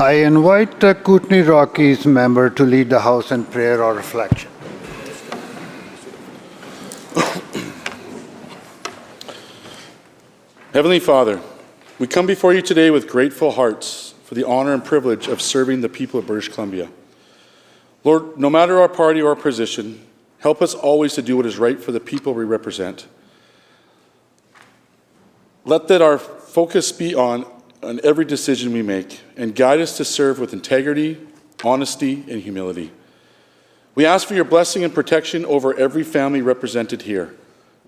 I invite the Kootenai Rockies member to lead the House in prayer or reflection. Heavenly Father, we come before you today with grateful hearts for the honor and privilege of serving the people of British Columbia. Lord, no matter our party or our position, help us always to do what is right for the people we represent. Let that our focus be on every decision we make and guide us to serve with integrity, honesty, and humility. We ask for your blessing and protection over every family represented here.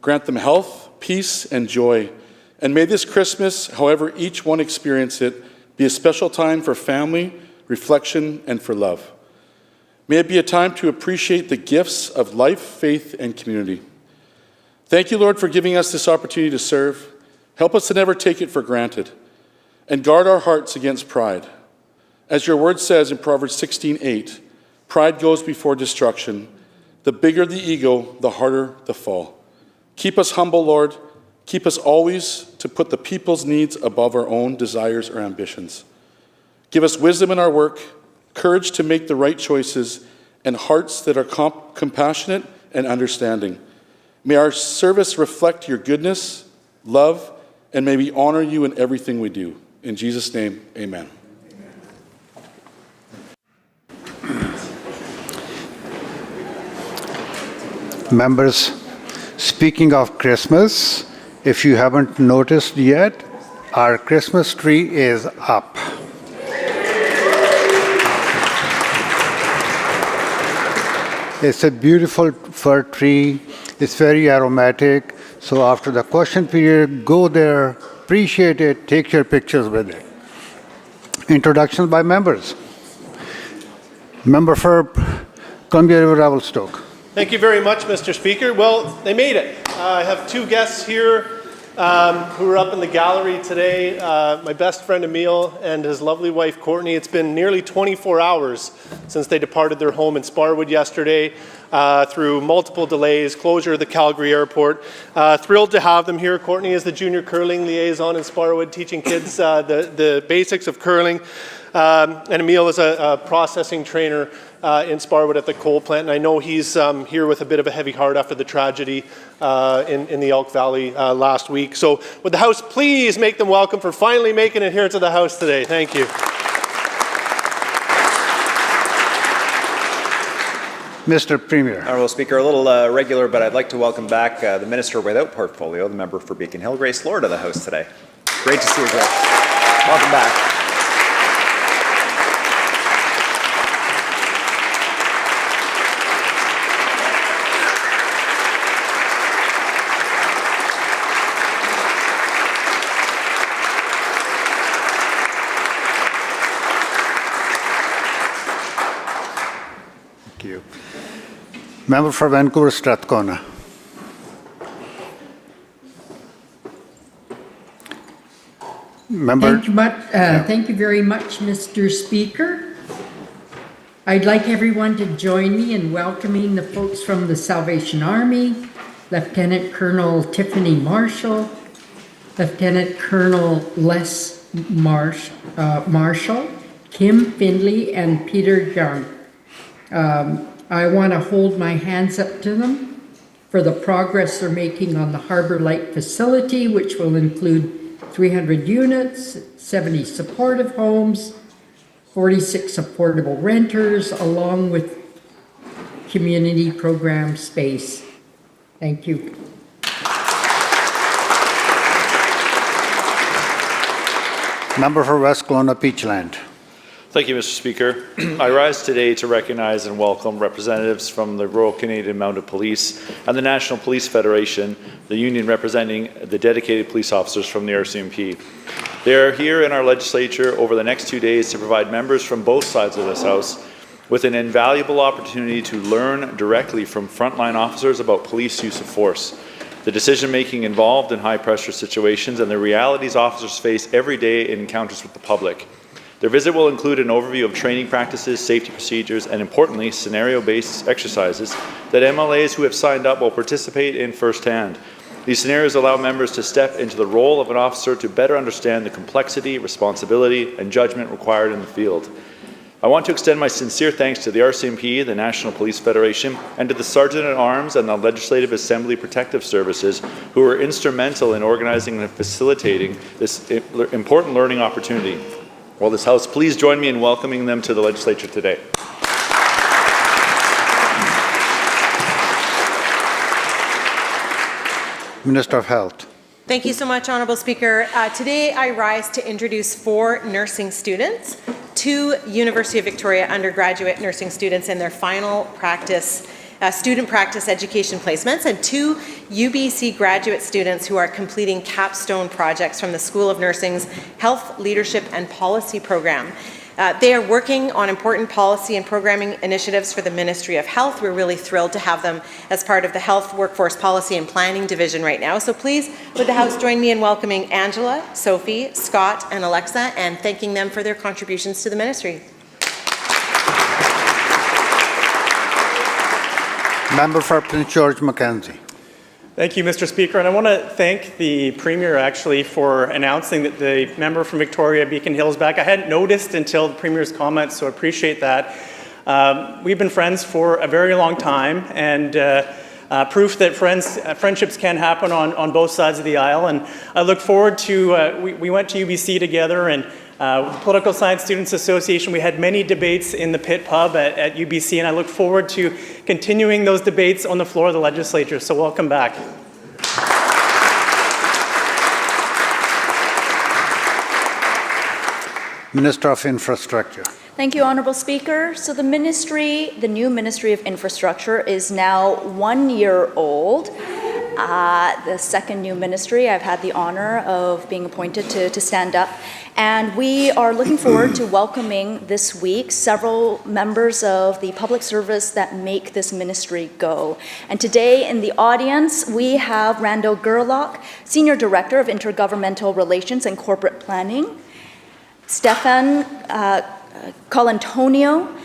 Grant them health, peace, and joy. And may this Christmas, however each one experience it, be a special time for family, reflection, and for love. May it be a time to appreciate the gifts of life, faith, and community. Thank you, Lord, for giving us this opportunity to serve. Help us to never take it for granted, and guard our hearts against pride. As your word says in Proverbs 16:8, pride goes before destruction. The bigger the ego, the harder the fall. Keep us humble, Lord. Keep us always to put the people's needs above our own desires or ambitions. Give us wisdom in our work, courage to make the right choices, and hearts that are compassionate and understanding. May our service reflect your goodness, love, and may we honor you in everything we do. In Jesus' name, amen. Members, speaking of Christmas, if you haven't noticed yet, our Christmas tree is up. It's a beautiful fir tree. It's very aromatic. So after the question period, go there, appreciate it, take your pictures with it. Introductions by members. Member for Columbia River Revelstoke. Thank you very much, Mr. Speaker. Well, they made it. I have two guests here who are up in the gallery today. My best friend Emil and his lovely wife Courtney. It's been nearly 24 hours since they departed their home in Sparwood yesterday through multiple delays, closure of the Calgary airport. Thrilled to have them here. Courtney is the junior curling liaison in Sparwood, teaching kids the basics of curling. And Emil is a processing trainer in Sparwood at the coal plant, and I know he's here with a bit of a heavy heart after the tragedy in the Elk Valley last week. So would the House please make them welcome for finally making it here to the House today. Thank you. Mr. Premier. Honourable Speaker, a little regular, but I'd like to welcome back the Minister without portfolio, the member for Beacon Hill, Grace Lord, to the House today. Great to see you, Grace. Welcome back. Member for Vancouver Strathcona. Member. Thank you very much, Mr. Speaker. I'd like everyone to join me in welcoming the folks from the Salvation Army, Lieutenant Colonel Tiffany Marshall, Lieutenant Colonel Les Marshall, Kim Findlay, and Peter Young. I want to hold my hands up to them for the progress they're making on the Harbour Light facility, which will include 300 units, 70 supportive homes, 46 affordable renters, along with community program space. Thank you. Member for West Kelowna Peachland. Thank you, Mr. Speaker. I rise today to recognize and welcome representatives from the Royal Canadian Mounted Police and the National Police Federation, the union representing the dedicated police officers from the RCMP. They are here in our legislature over the next 2 days to provide members from both sides of this House with an invaluable opportunity to learn directly from frontline officers about police use of force, the decision-making involved in high-pressure situations, and the realities officers face every day in encounters with the public. Their visit will include an overview of training practices, safety procedures, and importantly, scenario-based exercises that MLAs who have signed up will participate in firsthand. These scenarios allow members to step into the role of an officer to better understand the complexity, responsibility, and judgment required in the field. I want to extend my sincere thanks to the RCMP, the National Police Federation, and to the Sergeant-at-Arms and the Legislative Assembly Protective Services, who were instrumental in organizing and facilitating this important learning opportunity. Will this House please join me in welcoming them to the Legislature today? Minister of Health. Thank you so much, Honourable Speaker. Today I rise to introduce 4 nursing students, 2 University of Victoria undergraduate nursing students in their final practice, student practice education placements, and 2 UBC graduate students who are completing capstone projects from the School of Nursing's Health, Leadership and Policy program. They are working on important policy and programming initiatives for the Ministry of Health. We're really thrilled to have them as part of the Health, Workforce Policy and Planning Division right now. So please, would the House join me in welcoming Angela, Sophie, Scott and Alexa, and thanking them for their contributions to the Ministry. Member for Prince George Mackenzie. Thank you, Mr. Speaker, and I want to thank the Premier actually for announcing that the member from Victoria Beacon Hill is back. I hadn't noticed until the Premier's comments, so I appreciate that. We've been friends for a very long time, and proof that friendships can happen on both sides of the aisle. And I look forward to, we went to UBC together, and Political Science Students Association, we had many debates in the Pit Pub at UBC, and I look forward to continuing those debates on the floor of the legislature. So welcome back. Minister of Infrastructure. Thank you, Honourable Speaker. So the new Ministry of Infrastructure is now 1 year old. The second new ministry I've had the honour of being appointed to stand up. And we are looking forward to welcoming this week several members of the public service that make this ministry go. And today in the audience, we have Randall Gerlach, Senior Director of Intergovernmental Relations and Corporate Planning, Stefan Colantonio,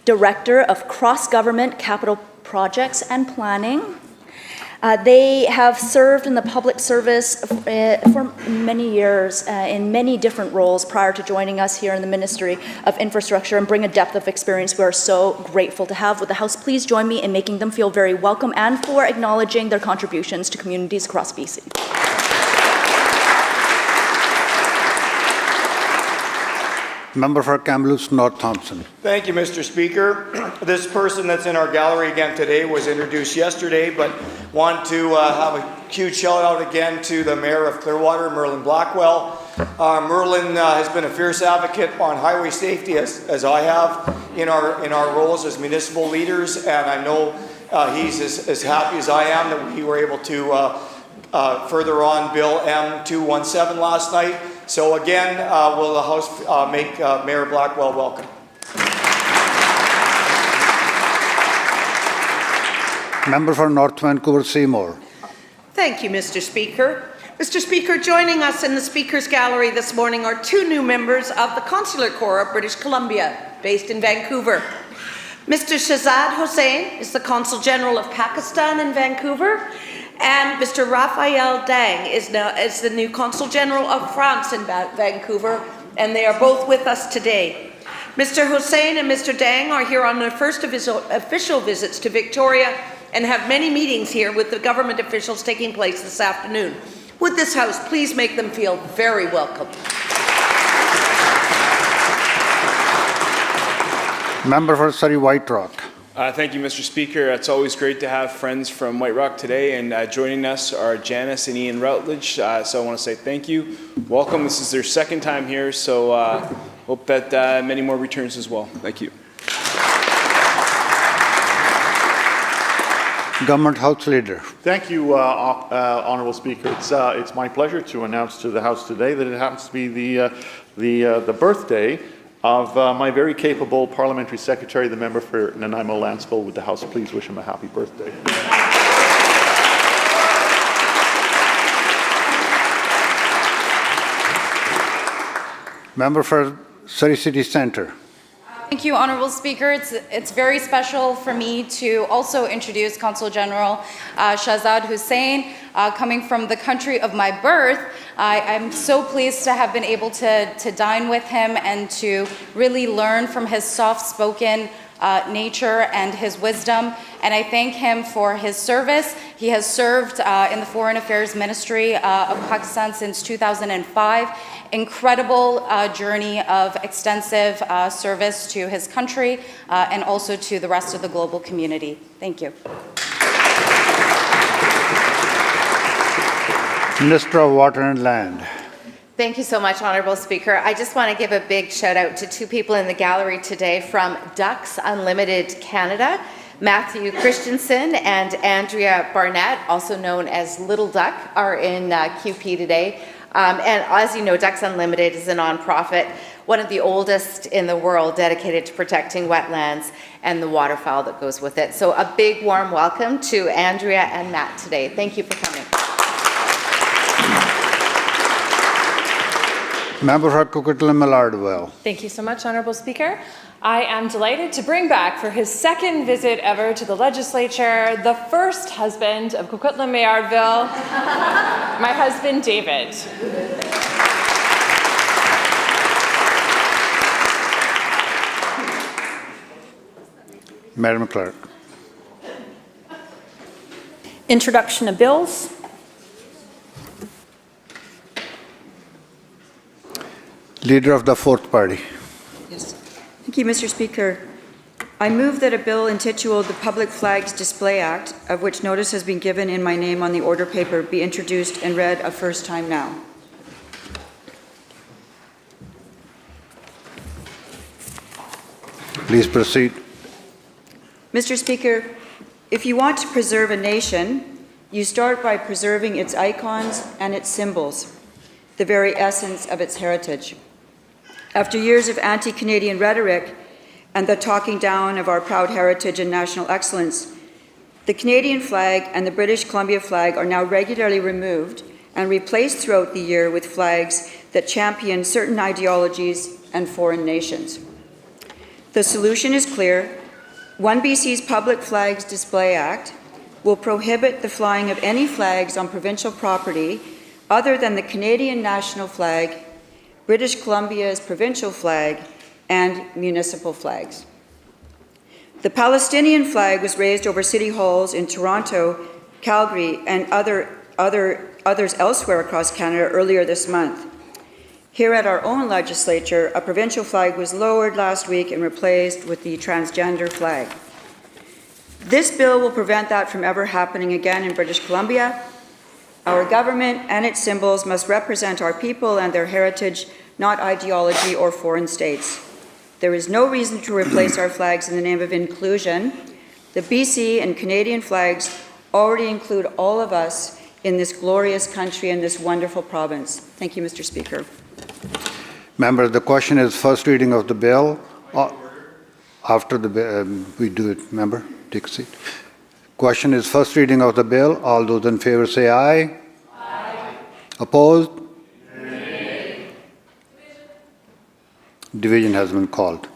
Director of Cross-Government Capital Projects and Planning. They have served in the public service for many years in many different roles prior to joining us here in the Ministry of Infrastructure and bring a depth of experience we are so grateful to have. Would the House please join me in making them feel very welcome and for acknowledging their contributions to communities across BC. Member for Kamloops North Thompson. Thank you, Mr. Speaker. This person that's in our gallery again today was introduced yesterday, but want to have a huge shout out again to the Mayor of Clearwater, Merlin Blackwell. Merlin has been a fierce advocate on highway safety, as I have in our roles as municipal leaders, and I know he's as happy as I am that we were able to further on Bill M217 last night. So again, will the House make Mayor Blackwell welcome? Member for North Vancouver Seymour. Thank you, Mr. Speaker. Mr. Speaker, joining us in the Speaker's Gallery this morning are 2 new members of the Consular Corps of British Columbia, based in Vancouver. Mr. Shahzad Hossain is the Consul General of Pakistan in Vancouver, and Mr. Raphael Dang is the new Consul General of France in Vancouver, and they are both with us today. Mr. Hossain and Mr. Dang are here on their first official visits to Victoria and have many meetings here with the government officials taking place this afternoon. Would this House please make them feel very welcome? Member for Surrey White Rock. Thank you, Mr. Speaker. It's always great to have friends from White Rock today, and joining us are Janice and Ian Routledge, so I want to say thank you. Welcome. This is their second time here, so hope that many more returns as well. Thank you. Government House Leader. Thank you, Honourable Speaker. It's my pleasure to announce to the House today that it happens to be the birthday of my very capable Parliamentary Secretary, the member for Nanaimo Lanceville. Would the House please wish him a happy birthday? Member for Surrey City Centre. Thank you, Honourable Speaker. It's very special for me to also introduce Consul General Shahzad Hussain, coming from the country of my birth. I'm so pleased to have been able to dine with him and to really learn from his soft-spoken nature and his wisdom, and I thank him for his service. He has served in the Foreign Affairs Ministry of Pakistan since 2005. Incredible journey of extensive service to his country and also to the rest of the global community. Thank you. Minister of Water and Land. Thank you so much, Honourable Speaker. I just want to give a big shout out to two people in the gallery today from Ducks Unlimited Canada, Matthew Christensen and Andrea Barnett, also known as Little Duck, are in QP today. And as you know, Ducks Unlimited is a nonprofit, one of the oldest in the world, dedicated to protecting wetlands and the waterfowl that goes with it. So a big warm welcome to Andrea and Matt today. Thank you for coming. Member for Coquitlam-Millardville. Thank you so much, Honourable Speaker. I am delighted to bring back for his second visit ever to the legislature the first husband of Coquitlam-Millardville, my husband, David. Madam Clerk. Introduction of bills. Leader of the Fourth Party. Yes. Thank you, Mr. Speaker. I move that a bill intituled the Public Flags Display Act, of which notice has been given in my name on the order paper, be introduced and read a first time now. Please proceed. Mr. Speaker, if you want to preserve a nation, you start by preserving its icons and its symbols, the very essence of its heritage. After years of anti-Canadian rhetoric and the talking down of our proud heritage and national excellence, the Canadian flag and the British Columbia flag are now regularly removed and replaced throughout the year with flags that champion certain ideologies and foreign nations. The solution is clear. 1BC's Public Flags Display Act will prohibit the flying of any flags on provincial property other than the Canadian national flag, British Columbia's provincial flag, and municipal flags. The Palestinian flag was raised over city halls in Toronto, Calgary, and others elsewhere across Canada earlier this month. Here at our own legislature, a provincial flag was lowered last week and replaced with the transgender flag. This bill will prevent that from ever happening again in British Columbia. Our government and its symbols must represent our people and their heritage, not ideology or foreign states. There is no reason to replace our flags in the name of inclusion. The BC and Canadian flags already include all of us in this glorious country and this wonderful province. Thank you, Mr. Speaker. Members, the question is first reading of the bill. After the we do it, member, take a seat. Question is first reading of the bill. All those in favor say aye. Aye. Opposed? Nay. Division has been called.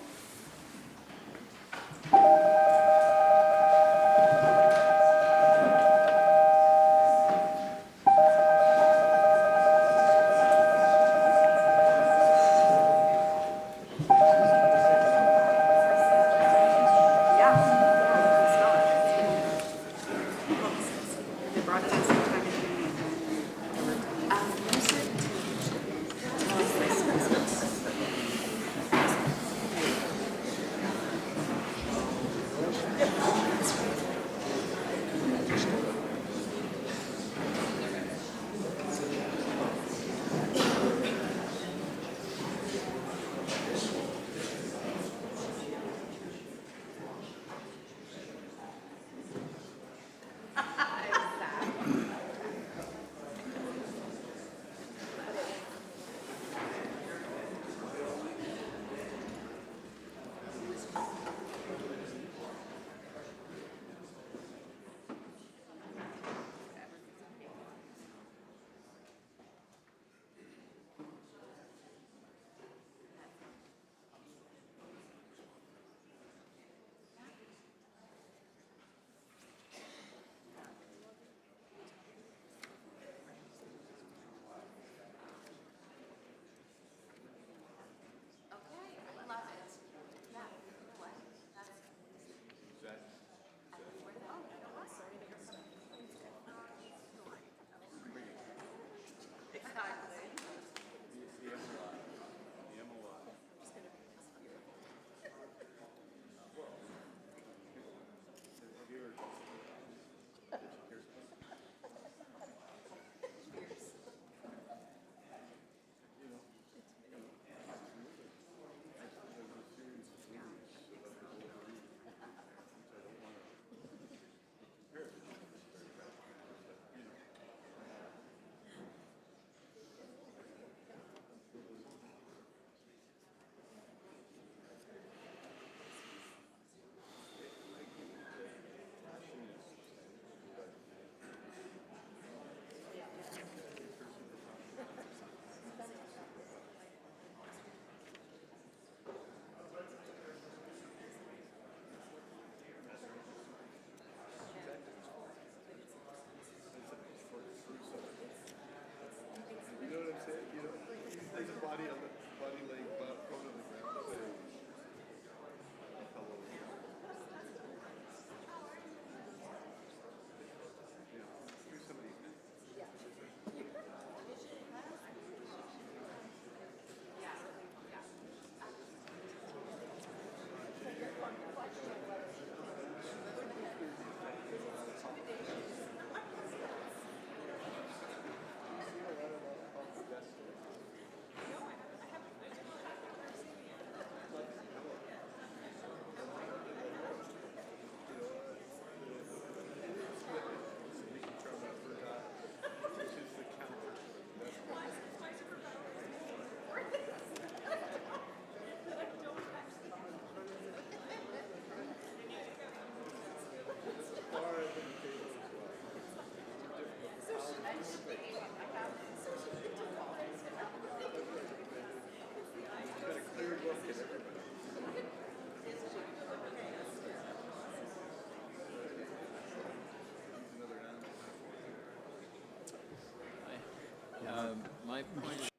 My point.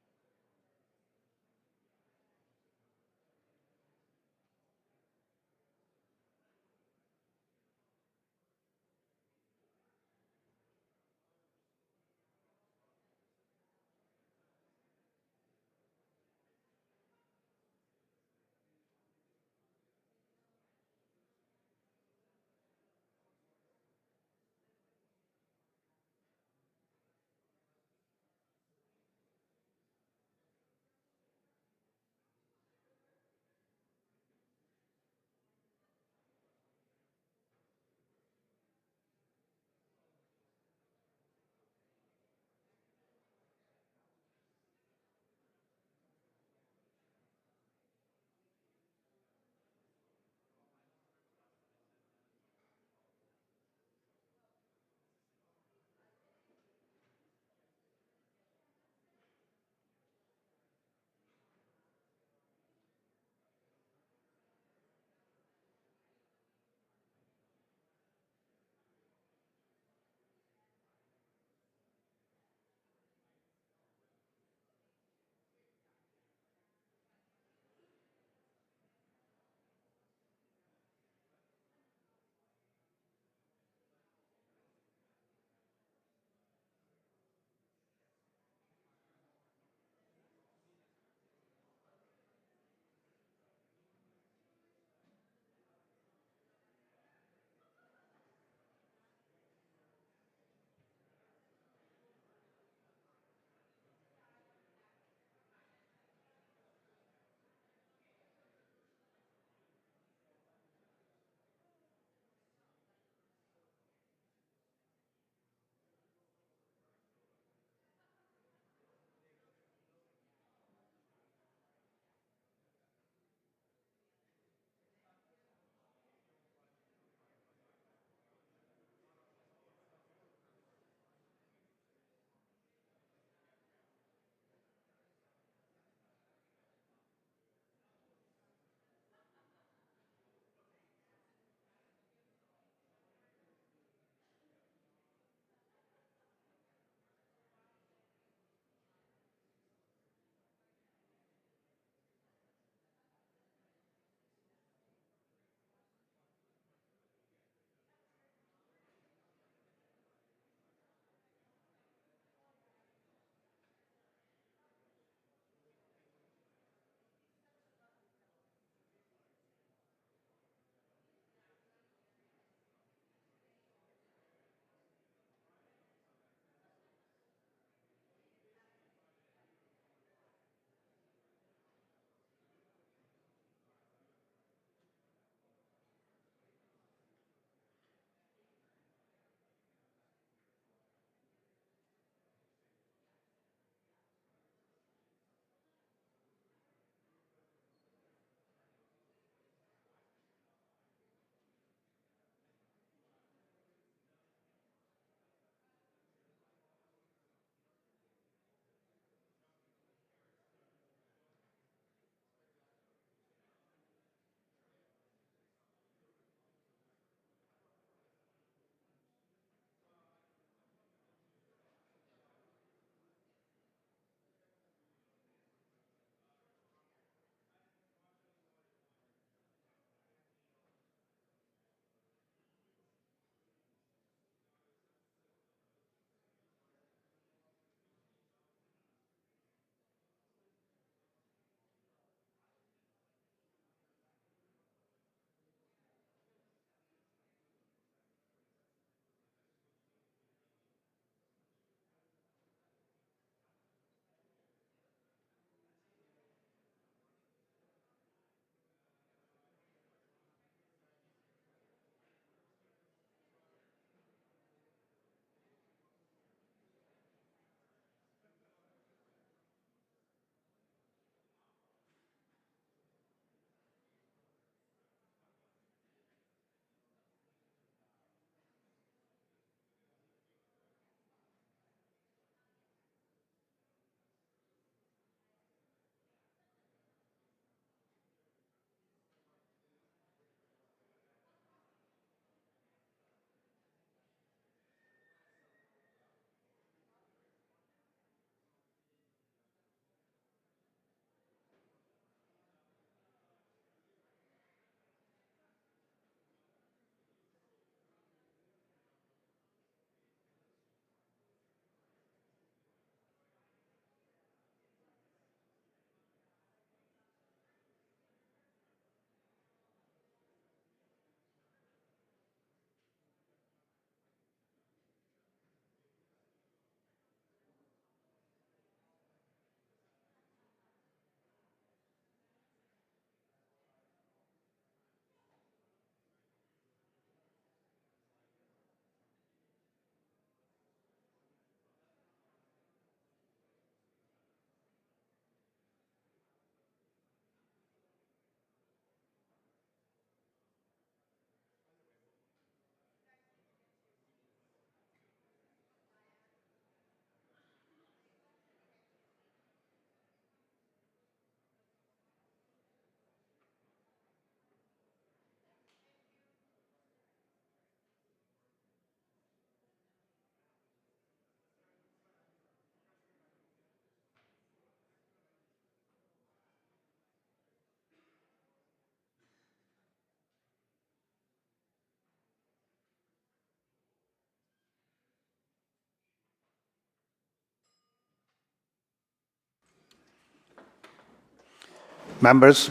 Members,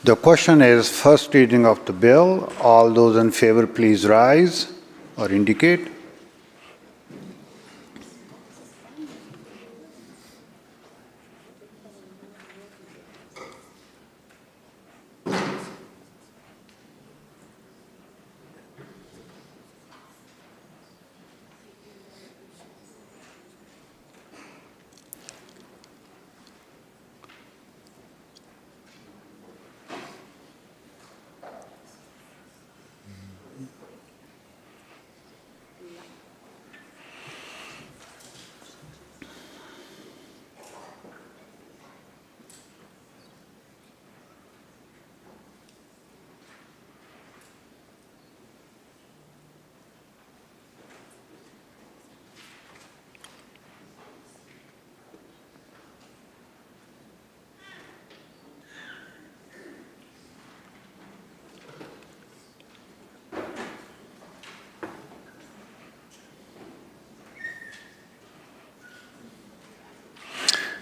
the question is first reading of the bill. All those in favor, please rise or indicate.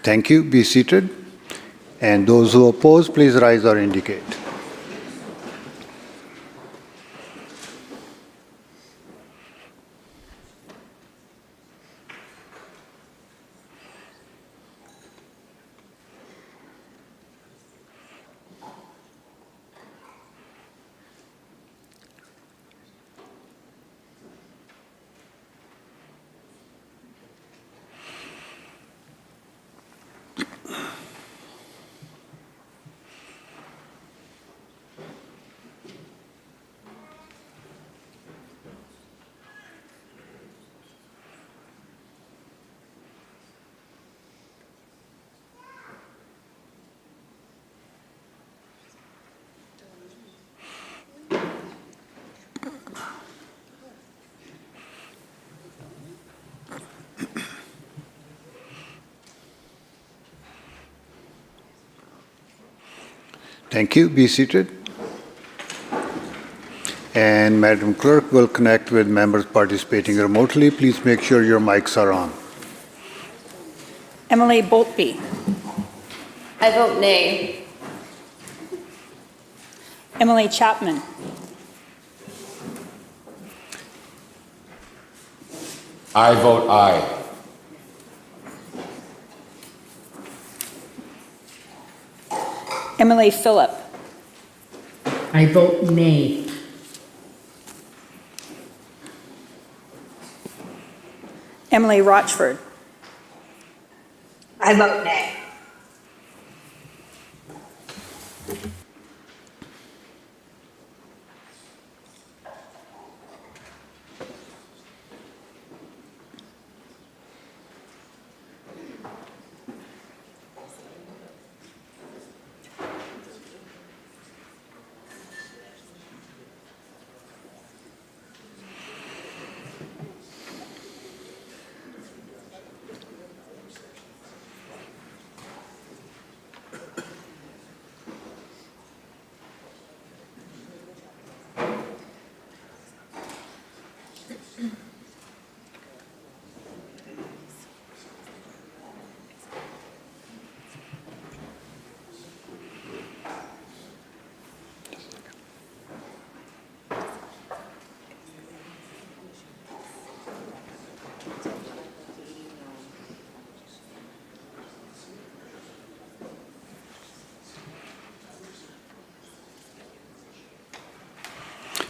Thank you. Be seated. And those who oppose, please rise or indicate. Thank you. Be seated. And Madam Clerk will connect with members participating remotely. Please make sure your mics are on. Emily Boltby. I vote nay. Emily Chapman. I vote aye. Emily Phillip. I vote nay. Emily Rochford. I vote nay.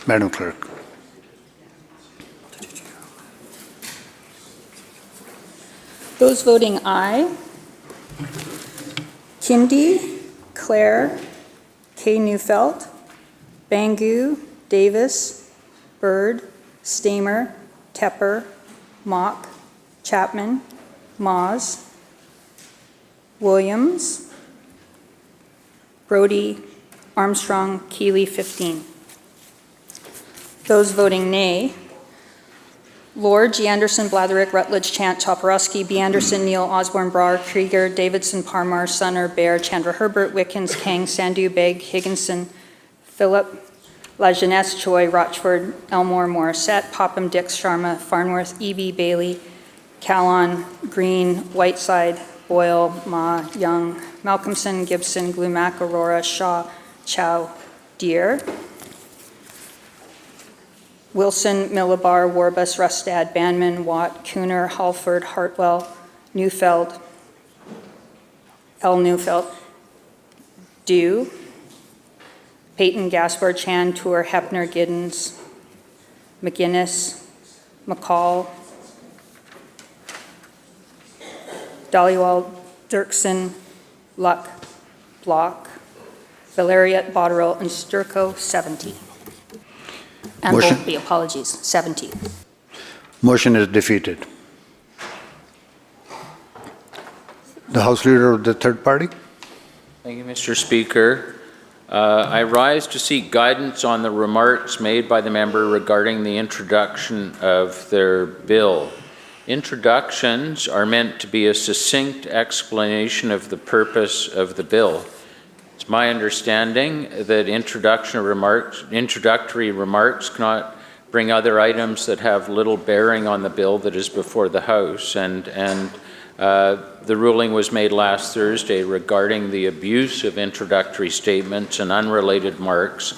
Madam Clerk. Those voting aye. Kindi, Claire, Kay Neufeld, Bangu, Davis, Bird, Stamer, Tepper, Mock, Chapman, Moz, Williams, Brody, Armstrong, Keeley, 15. Those voting nay. Lord, G. Anderson, Blatherick, Rutledge, Chant, Toporowski, B. Anderson, Neal, Osborne, Brar, Krieger, Davidson, Parmar, Sunner, Bear, Chandra Herbert, Wickens, Kang, Sandu, Begg, Higginson, Phillip, La Jeunesse, Choi, Rochford, Elmore, Morissette, Popham, Dix, Sharma, Farnworth, E.B. Bailey, Callon, Green, Whiteside, Boyle, Ma, Young, Malcolmson, Gibson, Glumac, Aurora, Shaw, Chow, Deere. Wilson, Millibar, Warbus, Rustad, Banman, Watt, Cooner, Halford, Hartwell, Neufeld, L. Neufeld, Dew, Peyton, Gaspar, Chan, Tour, Hepner, Giddens, McGinnis, McCall, Dollywall, Dirksen, Luck, Block, Valeriat, Botterill, and Sturco, 70. And Motion. Volpe, apologies, 70. Motion is defeated. The House Leader of the third party. Thank you, Mr. Speaker. I rise to seek guidance on the remarks made by the member regarding the introduction of their bill. Introductions are meant to be a succinct explanation of the purpose of the bill. It's my understanding that introductory remarks cannot bring other items that have little bearing on the bill that is before the House, and the ruling was made last Thursday regarding the abuse of introductory statements and unrelated remarks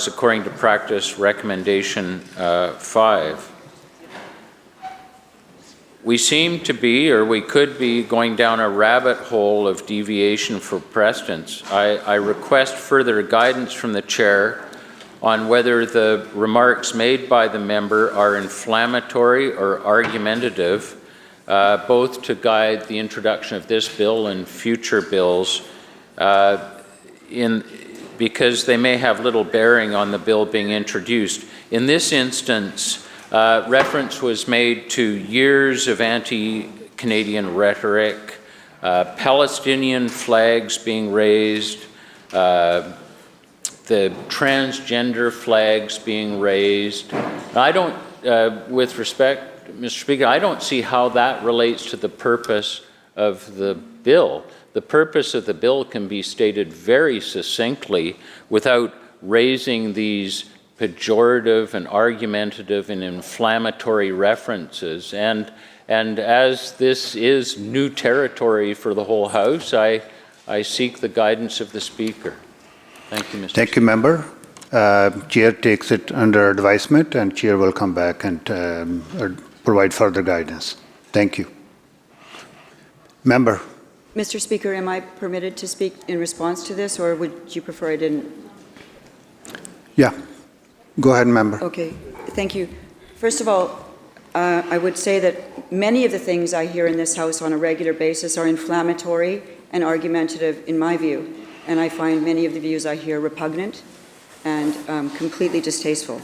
according to practice recommendation 5. We seem to be, or we could be, going down a rabbit hole of deviation for precedence. I request further guidance from the chair on whether the remarks made by the member are inflammatory or argumentative, both to guide the introduction of this bill and future bills, because they may have little bearing on the bill being introduced. In this instance, reference was made to years of anti-Canadian rhetoric, Palestinian flags being raised, the transgender flags being raised. I don't, with respect, Mr. Speaker, I don't see how that relates to the purpose of the bill. The purpose of the bill can be stated very succinctly without raising these pejorative and argumentative and inflammatory references. And as this is new territory for the whole House, I seek the guidance of the Speaker. Thank you, Mr. Thank you, Member. Chair takes it under advisement, and Chair will come back and provide further guidance. Thank you. Member. Mr. Speaker, am I permitted to speak in response to this, or would you prefer I didn't? Yeah. Go ahead, Member. Okay, thank you. First of all, I would say that many of the things I hear in this House on a regular basis are inflammatory and argumentative in my view, and I find many of the views I hear repugnant and completely distasteful.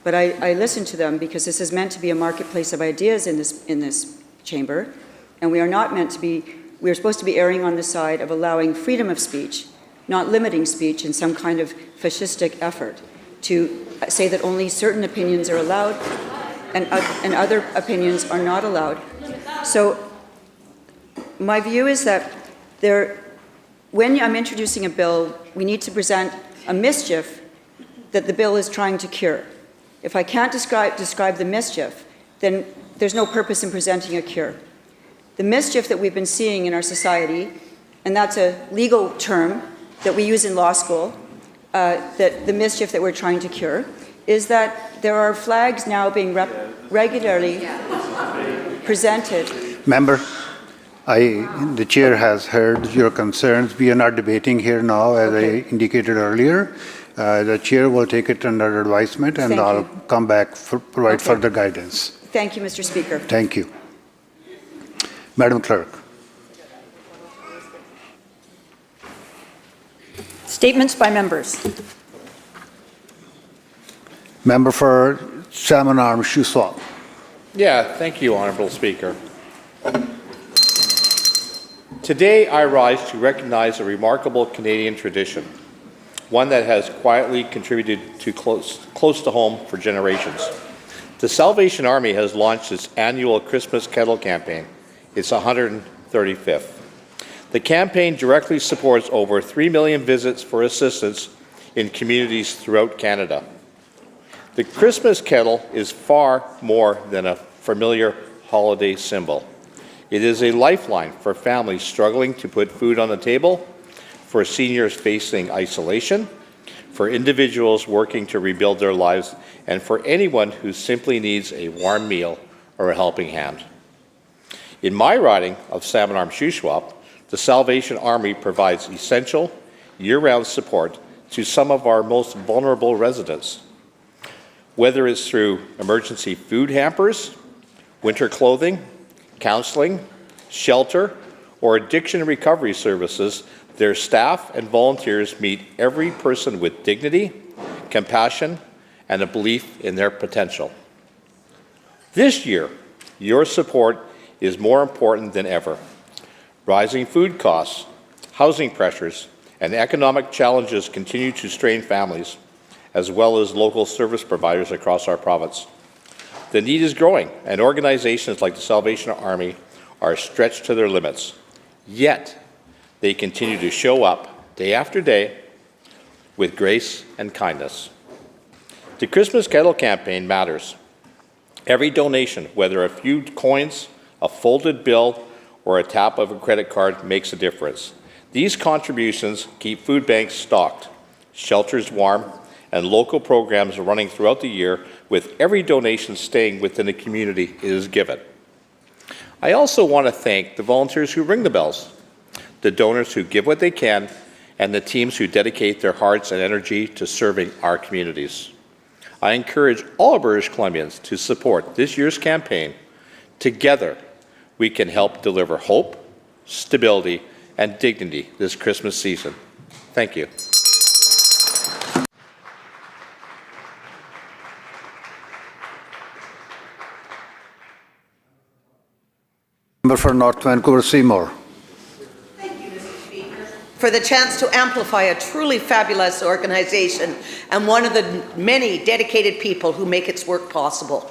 But I listen to them because this is meant to be a marketplace of ideas in this chamber, and we are not meant to be, we are supposed to be erring on the side of allowing freedom of speech, not limiting speech in some kind of fascistic effort to say that only certain opinions are allowed and other opinions are not allowed. So my view is that when I'm introducing a bill, we need to present a mischief that the bill is trying to cure. If I can't describe the mischief, then there's no purpose in presenting a cure. The mischief that we've been seeing in our society, and that's a legal term that we use in law school, that the mischief that we're trying to cure, is that there are flags now being regularly presented. Member, the Chair has heard your concerns. We are not debating here now, as I indicated earlier. The Chair will take it under advisement, and I'll come back provide further guidance. Thank you, Mr. Speaker. Thank you. Madam Clerk. Statements by members. Member for Salmon Arm, Shuswap. Yeah, thank you, Honourable Speaker. Today I rise to recognize a remarkable Canadian tradition, one that has quietly contributed to close to home for generations. The Salvation Army has launched its annual Christmas Kettle campaign. It's 135th. The campaign directly supports over 3 million visits for assistance in communities throughout Canada. The Christmas kettle is far more than a familiar holiday symbol. It is a lifeline for families struggling to put food on the table, for seniors facing isolation, for individuals working to rebuild their lives, and for anyone who simply needs a warm meal or a helping hand. In my riding of Salmon Arm Shuswap, the Salvation Army provides essential, year-round support to some of our most vulnerable residents. Whether it's through emergency food hampers, winter clothing, counseling, shelter, or addiction recovery services, their staff and volunteers meet every person with dignity, compassion, and a belief in their potential. This year, your support is more important than ever. Rising food costs, housing pressures, and economic challenges continue to strain families, as well as local service providers across our province. The need is growing, and organizations like the Salvation Army are stretched to their limits. Yet, they continue to show up day after day with grace and kindness. The Christmas Kettle campaign matters. Every donation, whether a few coins, a folded bill, or a tap of a credit card, makes a difference. These contributions keep food banks stocked, shelters warm, and local programs running throughout the year, with every donation staying within the community it is given. I also want to thank the volunteers who ring the bells, the donors who give what they can, and the teams who dedicate their hearts and energy to serving our communities. I encourage all British Columbians to support this year's campaign. Together, we can help deliver hope, stability, and dignity this Christmas season. Thank you. Member for North Vancouver Seymour. For the chance to amplify a truly fabulous organization and one of the many dedicated people who make its work possible.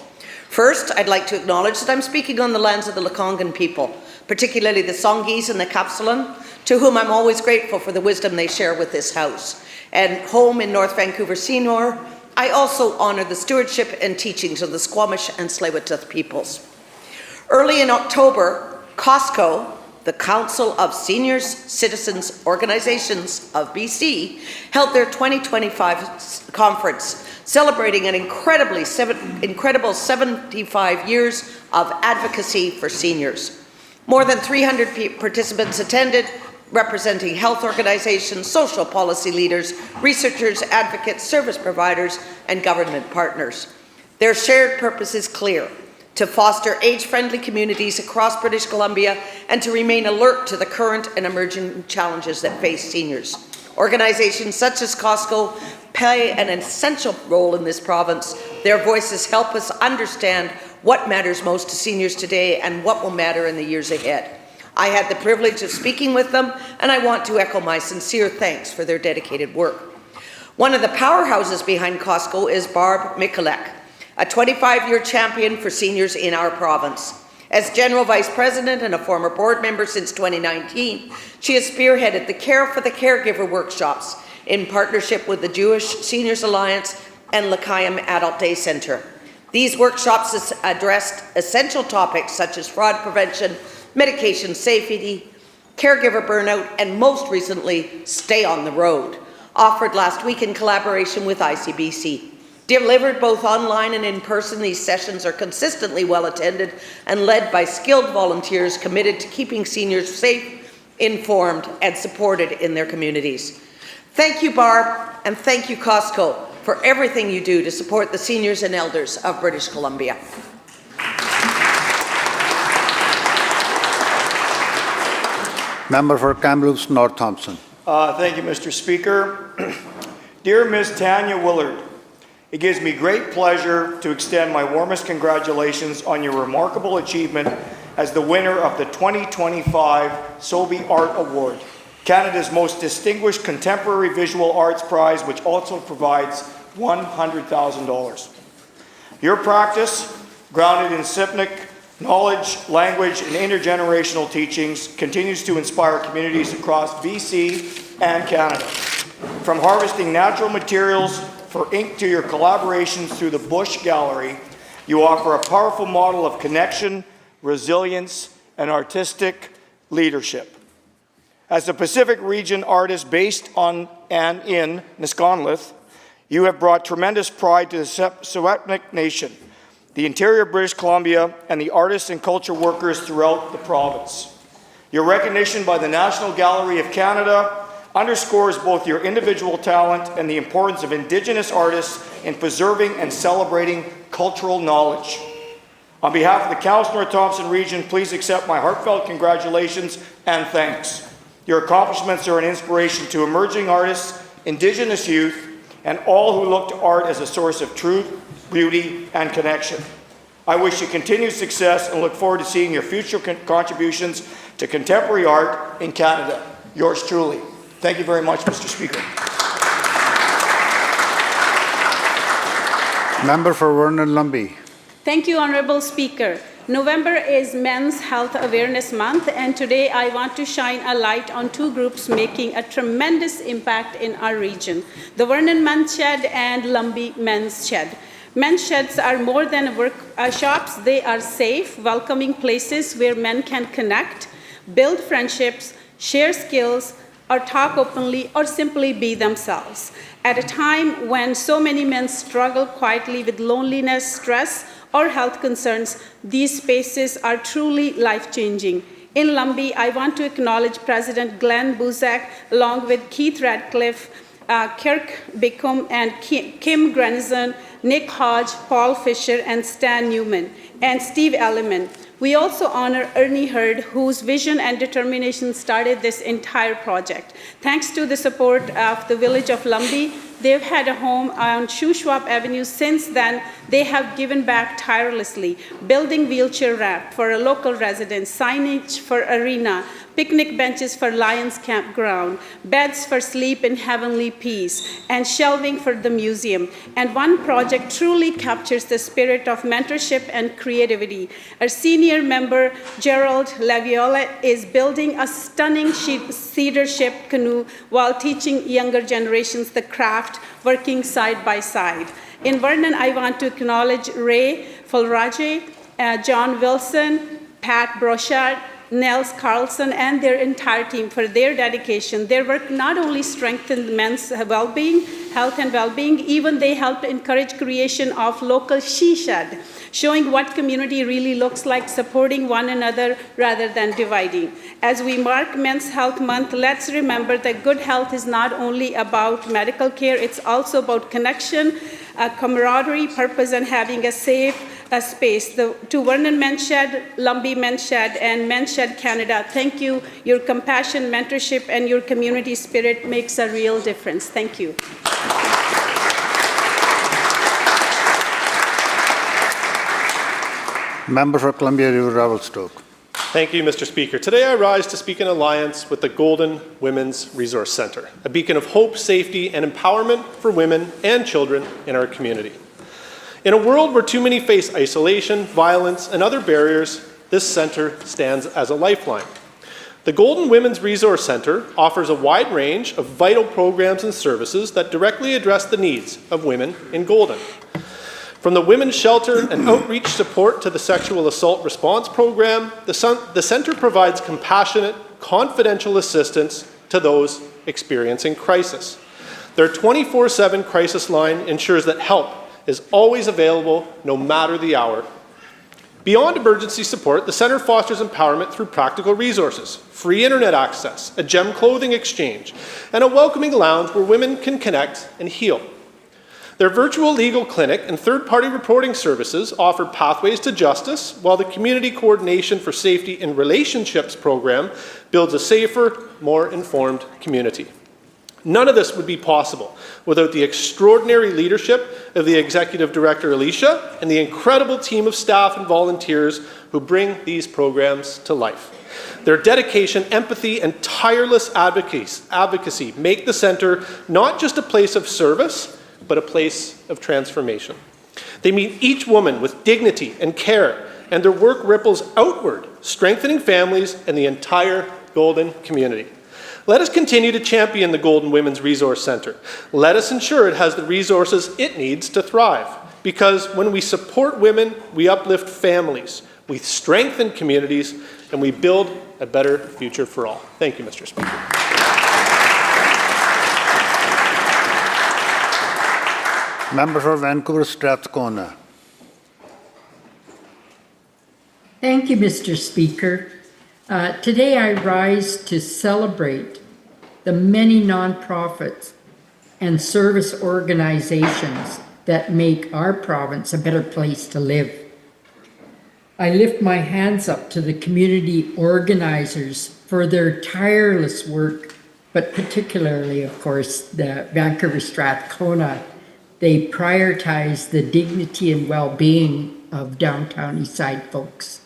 First, I'd like to acknowledge that I'm speaking on the lands of the Lekwungen people, particularly the Songhees and the Kapsalon, to whom I'm always grateful for the wisdom they share with this House. And home in North Vancouver Seymour, I also honor the stewardship and teachings of the Squamish and Tsleil-Waututh peoples. Early in October, COSCO, the Council of Seniors Citizens Organizations of BC, held their 2025 conference, celebrating an incredible 75 years of advocacy for seniors. More than 300 participants attended, representing health organizations, social policy leaders, researchers, advocates, service providers, and government partners. Their shared purpose is clear: to foster age-friendly communities across British Columbia and to remain alert to the current and emerging challenges that face seniors. Organizations such as COSCO play an essential role in this province. Their voices help us understand what matters most to seniors today and what will matter in the years ahead. I had the privilege of speaking with them, and I want to echo my sincere thanks for their dedicated work. One of the powerhouses behind COSCO is Barb Mikulek, a 25-year champion for seniors in our province. As General Vice President and a former board member since 2019, she has spearheaded the Care for the Caregiver workshops in partnership with the Jewish Seniors Alliance and L'Chaim Adult Day Center. These workshops addressed essential topics such as fraud prevention, medication safety, caregiver burnout, and most recently, Stay on the Road, offered last week in collaboration with ICBC. Delivered both online and in person, these sessions are consistently well attended and led by skilled volunteers committed to keeping seniors safe, informed, and supported in their communities. Thank you, Barb, and thank you, COSCO, for everything you do to support the seniors and elders of British Columbia. Member for Kamloops North Thompson. Thank you, Mr. Speaker. Dear Ms. Tanya Willard, it gives me great pleasure to extend my warmest congratulations on your remarkable achievement as the winner of the 2025 Sobey Art Award, Canada's most distinguished contemporary visual arts prize, which also provides $100,000. Your practice, grounded in Sipnic knowledge, language, and intergenerational teachings, continues to inspire communities across BC and Canada. From harvesting natural materials for ink to your collaborations through the Bush Gallery, you offer a powerful model of connection, resilience, and artistic leadership. As a Pacific region artist based on and in Niskonlith, you have brought tremendous pride to the Secwepemc Nation, the interior of British Columbia, and the artists and culture workers throughout the province. Your recognition by the National Gallery of Canada underscores both your individual talent and the importance of Indigenous artists in preserving and celebrating cultural knowledge. On behalf of the Council-North-Thompson region, please accept my heartfelt congratulations and thanks. Your accomplishments are an inspiration to emerging artists, Indigenous youth, and all who look to art as a source of truth, beauty, and connection. I wish you continued success and look forward to seeing your future contributions to contemporary art in Canada. Yours truly. Thank you very much, Mr. Speaker. Member for Vernon Lumbee. Thank you, Honourable Speaker. November is Men's Health Awareness Month, and today I want to shine a light on two groups making a tremendous impact in our region, the Vernon Men's Shed and Lumbee Men's Shed. Men's sheds are more than workshops. They are safe, welcoming places where men can connect, build friendships, share skills, or talk openly, or simply be themselves. At a time when so many men struggle quietly with loneliness, stress, or health concerns, these spaces are truly life-changing. In Lumbee, I want to acknowledge President Glenn Buzak, along with Keith Radcliffe, Kirk Bickham, and Kim Grenison, Nick Hodge, Paul Fisher, and Stan Newman, and Steve Elliman. We also honor Ernie Hurd, whose vision and determination started this entire project. Thanks to the support of the village of Lumbee, they've had a home on Shuswap Avenue since then. They have given back tirelessly, building wheelchair ramp for a local resident, signage for arena, picnic benches for Lions Campground, beds for sleep in heavenly peace, and shelving for the museum. And one project truly captures the spirit of mentorship and creativity. Our senior member, Gerald Laviola, is building a stunning cedar shaped canoe while teaching younger generations the craft, working side by side. In Vernon, I want to acknowledge Ray Fulraje, John Wilson, Pat Brochard, Nels Carlson, and their entire team for their dedication. Their work not only strengthened men's well-being, health and well-being, even they helped encourage creation of local she shed, showing what community really looks like, supporting one another rather than dividing. As we mark Men's Health Month, let's remember that good health is not only about medical care, it's also about connection, camaraderie, purpose, and having a safe space. To Vernon Men's Shed, Lumbee Men's Shed, and Men's Shed Canada, thank you. Your compassion, mentorship, and your community spirit makes a real difference. Thank you. Member for Columbia River Revelstoke. Thank you, Mr. Speaker. Today I rise to speak in alliance with the Golden Women's Resource Centre, a beacon of hope, safety, and empowerment for women and children in our community. In a world where too many face isolation, violence, and other barriers, this centre stands as a lifeline. The Golden Women's Resource Centre offers a wide range of vital programs and services that directly address the needs of women in Golden. From the Women's Shelter and outreach support to the Sexual Assault Response Program, the centre provides compassionate, confidential assistance to those experiencing crisis. Their 24/7 crisis line ensures that help is always available no matter the hour. Beyond emergency support, the centre fosters empowerment through practical resources, free internet access, a gem clothing exchange, and a welcoming lounge where women can connect and heal. Their virtual legal clinic and third-party reporting services offer pathways to justice, while the Community Coordination for Safety in Relationships program builds a safer, more informed community. None of this would be possible without the extraordinary leadership of the Executive Director, Alicia, and the incredible team of staff and volunteers who bring these programs to life. Their dedication, empathy, and tireless advocacy make the centre not just a place of service, but a place of transformation. They meet each woman with dignity and care, and their work ripples outward, strengthening families and the entire Golden community. Let us continue to champion the Golden Women's Resource Centre. Let us ensure it has the resources it needs to thrive, because when we support women, we uplift families, we strengthen communities, and we build a better future for all. Thank you, Mr. Speaker. Member for Vancouver Strathcona. Thank you, Mr. Speaker. Today I rise to celebrate the many nonprofits and service organizations that make our province a better place to live. I lift my hands up to the community organizers for their tireless work, but particularly, of course, the Vancouver Strathcona. They prioritize the dignity and well-being of downtown Eastside folks.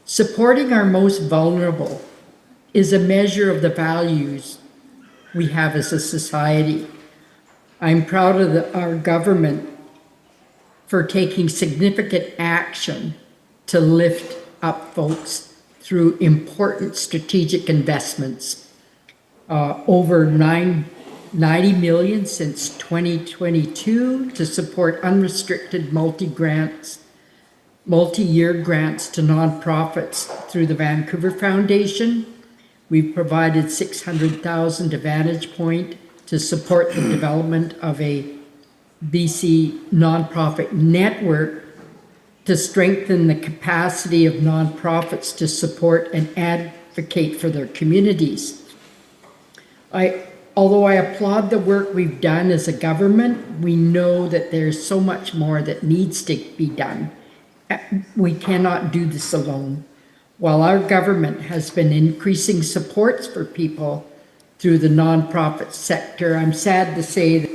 Supporting our most vulnerable is a measure of the values we have as a society. I'm proud of our government for taking significant action to lift up folks through important strategic investments. Over 90 million since 2022 to support unrestricted multi-year grants to nonprofits through the Vancouver Foundation. We've provided $600,000 to Vantage Point to support the development of a BC nonprofit network to strengthen the capacity of nonprofits to support and advocate for their communities. Although I applaud the work we've done as a government, we know that there's so much more that needs to be done. We cannot do this alone. While our government has been increasing supports for people through the nonprofit sector, I'm sad to say that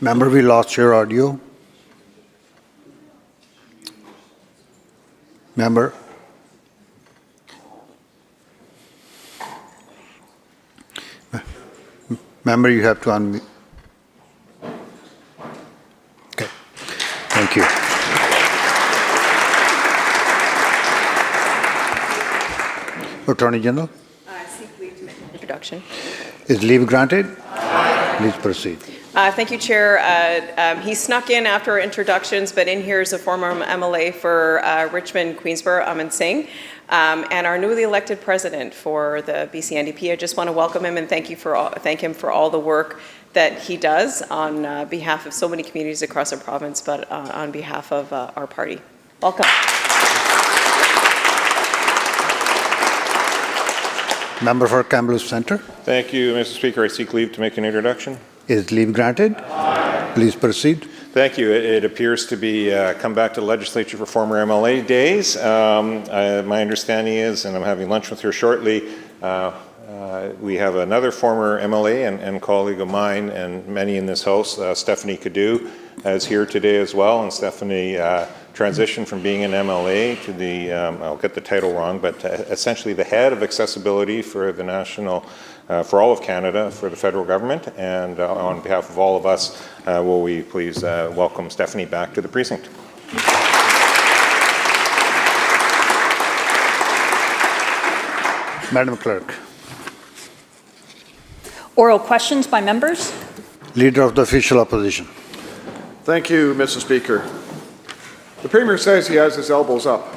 Member, we lost your audio. Member. Member, you have to unmute. Okay. Thank you. Attorney General. Seek leave to make an introduction. Is leave granted? Please proceed. Thank you, Chair. He snuck in after our introductions, but in here is a former MLA for Richmond, Queensborough, Aman Singh, and our newly elected president for the BC NDP. I just want to welcome him and thank him for all the work that he does on behalf of so many communities across our province, but on behalf of our party. Welcome. Member for Kamloops Centre. Thank you, Mr. Speaker. I seek leave to make an introduction. Is leave granted? Please proceed. Thank you. It appears to be come back to the legislature for former MLA days. My understanding is, and I'm having lunch with her shortly, we have another former MLA and colleague of mine and many in this house, Stephanie Cadu, is here today as well. And Stephanie transitioned from being an MLA to the, I'll get the title wrong, but essentially the head of accessibility for the national, for all of Canada, for the federal government. And on behalf of all of us, will we please welcome Stephanie back to the precinct. Madam Clerk. Oral questions by members. Leader of the Official Opposition. Thank you, Mr. Speaker. The Premier says he has his elbows up,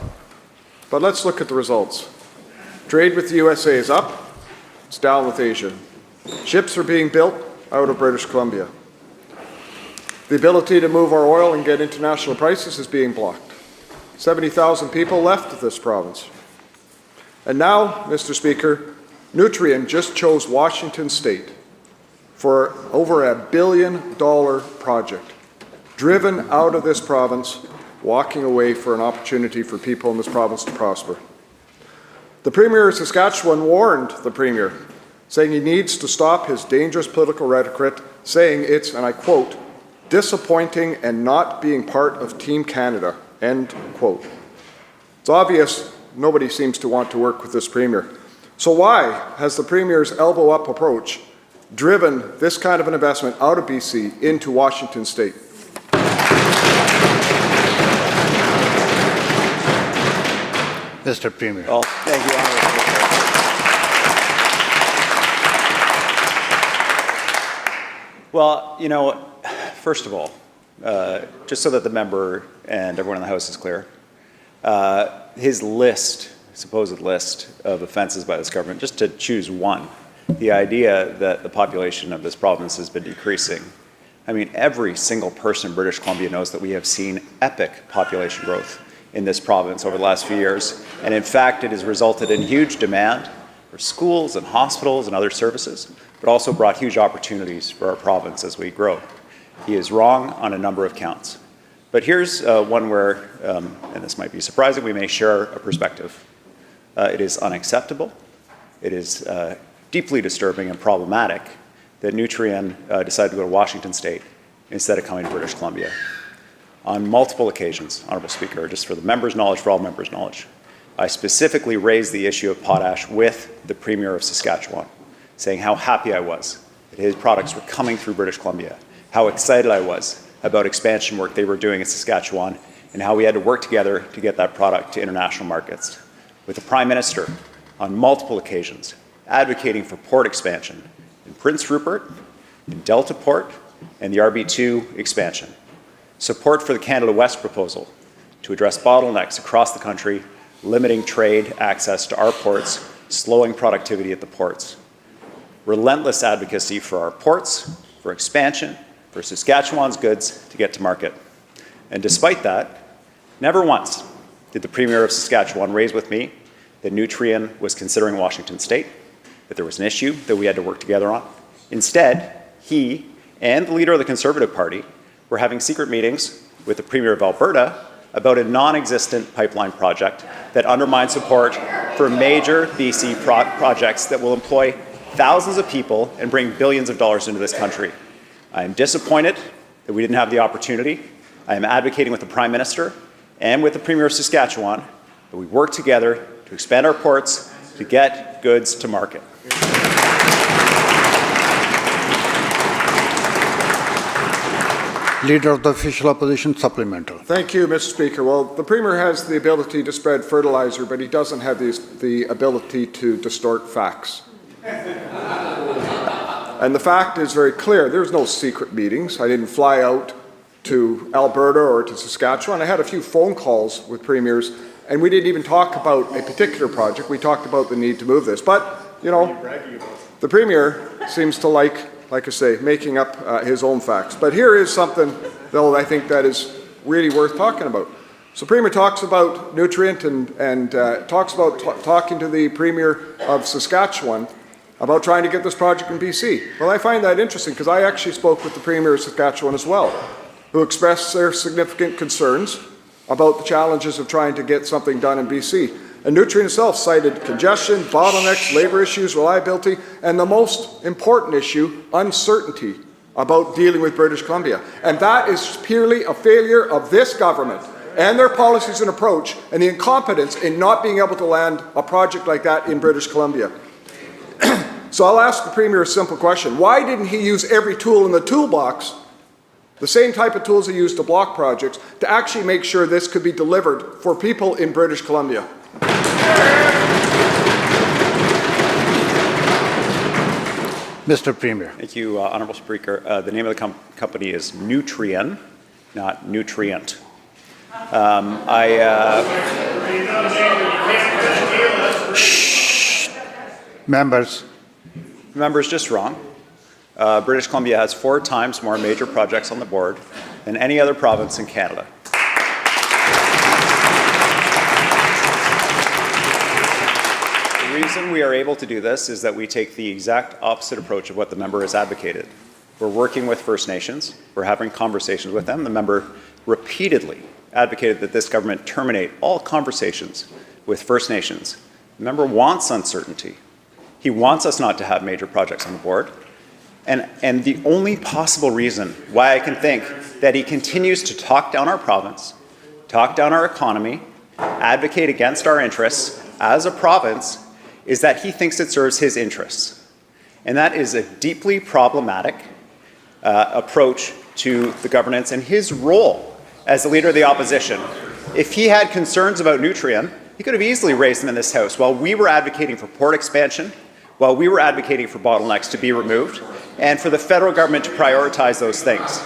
but let's look at the results. Trade with the USA is up, it's down with Asia. Ships are being built out of British Columbia. The ability to move our oil and get international prices is being blocked. 70,000 people left this province. And now, Mr. Speaker, Nutrien just chose Washington State for over $1 billion project, driven out of this province, walking away for an opportunity for people in this province to prosper. The Premier of Saskatchewan warned the Premier, saying he needs to stop his dangerous political rhetoric, saying it's, and I quote, disappointing and not being part of Team Canada, end quote. It's obvious nobody seems to want to work with this Premier. So why has the Premier's elbow-up approach driven this kind of an investment out of BC into Washington State? Mr. Premier. Well, thank you, Honourable Well, you know, first of all, just so that the member and everyone in the House is clear, his supposed list of offences by this government, just to choose one, the idea that the population of this province has been decreasing. I mean, every single person in British Columbia knows that we have seen epic population growth in this province over the last few years. And in fact, it has resulted in huge demand for schools and hospitals and other services, but also brought huge opportunities for our province as we grow. He is wrong on a number of counts. But here's one where, and this might be surprising, we may share a perspective. It is unacceptable. It is deeply disturbing and problematic that Nutrien decided to go to Washington State instead of coming to British Columbia. On multiple occasions, Honourable Speaker, just for the members' knowledge, for all members' knowledge, I specifically raised the issue of potash with the Premier of Saskatchewan, saying how happy I was that his products were coming through British Columbia, how excited I was about expansion work they were doing in Saskatchewan, and how we had to work together to get that product to international markets. With the Prime Minister, on multiple occasions, advocating for port expansion in Prince Rupert, in Delta Port, and the RB2 expansion. Support for the Canada West proposal to address bottlenecks across the country, limiting trade access to our ports, slowing productivity at the ports. Relentless advocacy for our ports, for expansion, for Saskatchewan's goods to get to market. And despite that, never once did the Premier of Saskatchewan raise with me that Nutrien was considering Washington State, that there was an issue that we had to work together on. Instead, he and the leader of the Conservative Party were having secret meetings with the Premier of Alberta about a non-existent pipeline project that undermines support for major BC projects that will employ thousands of people and bring billions of dollars into this country. I am disappointed that we didn't have the opportunity. I am advocating with the Prime Minister and with the Premier of Saskatchewan that we work together to expand our ports to get goods to market. Leader of the Official Opposition, supplemental. Thank you, Mr. Speaker. Well, the Premier has the ability to spread fertilizer, but he doesn't have the ability to distort facts. And the fact is very clear. There's no secret meetings. I didn't fly out to Alberta or to Saskatchewan. I had a few phone calls with premiers, and we didn't even talk about a particular project. We talked about the need to move this. But, you know, the Premier seems to like I say, making up his own facts. But here is something, though, I think that is really worth talking about. So Premier talks about Nutrien and talks about talking to the Premier of Saskatchewan about trying to get this project in BC. Well, I find that interesting because I actually spoke with the Premier of Saskatchewan as well, who expressed their significant concerns about the challenges of trying to get something done in BC. And Nutrien itself cited congestion, bottlenecks, labour issues, reliability, and the most important issue, uncertainty about dealing with British Columbia. And that is purely a failure of this government and their policies and approach and the incompetence in not being able to land a project like that in British Columbia. So I'll ask the Premier a simple question. Why didn't he use every tool in the toolbox, the same type of tools he used to block projects, to actually make sure this could be delivered for people in British Columbia? Mr. Premier. Thank you, Honourable Speaker. The name of the company is Nutrien, not Nutrient. Members. Members, just wrong. British Columbia has 4 times more major projects on the board than any other province in Canada. The reason we are able to do this is that we take the exact opposite approach of what the member has advocated. We're working with First Nations. We're having conversations with them. The member repeatedly advocated that this government terminate all conversations with First Nations. The member wants uncertainty. He wants us not to have major projects on the board. And the only possible reason why I can think that he continues to talk down our province, talk down our economy, advocate against our interests as a province, is that he thinks it serves his interests. And that is a deeply problematic approach to the governance and his role as the Leader of the Opposition. If he had concerns about Nutrien, he could have easily raised them in this House. While we were advocating for port expansion, while we were advocating for bottlenecks to be removed and for the federal government to prioritize those things.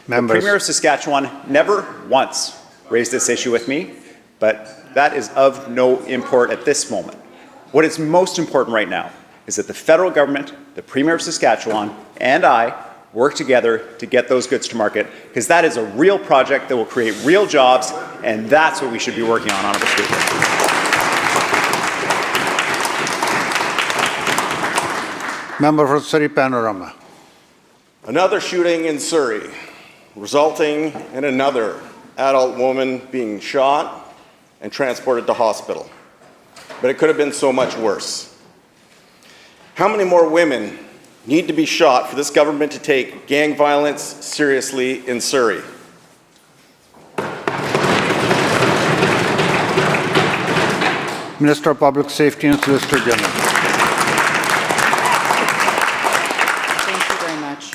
Members. The Premier of Saskatchewan never once raised this issue with me, but that is of no import at this moment. What is most important right now is that the federal government, the Premier of Saskatchewan, and I work together to get those goods to market, because that is a real project that will create real jobs, and that's what we should be working on, Honourable Speaker. Member for Surrey Panorama. Another shooting in Surrey, resulting in another adult woman being shot and transported to hospital. But it could have been so much worse. How many more women need to be shot for this government to take gang violence seriously in Surrey? Minister of Public Safety and Solicitor General. Thank you very much.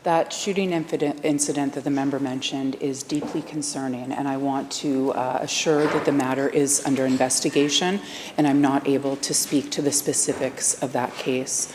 That shooting incident that the member mentioned is deeply concerning, and I want to assure that the matter is under investigation, and I'm not able to speak to the specifics of that case.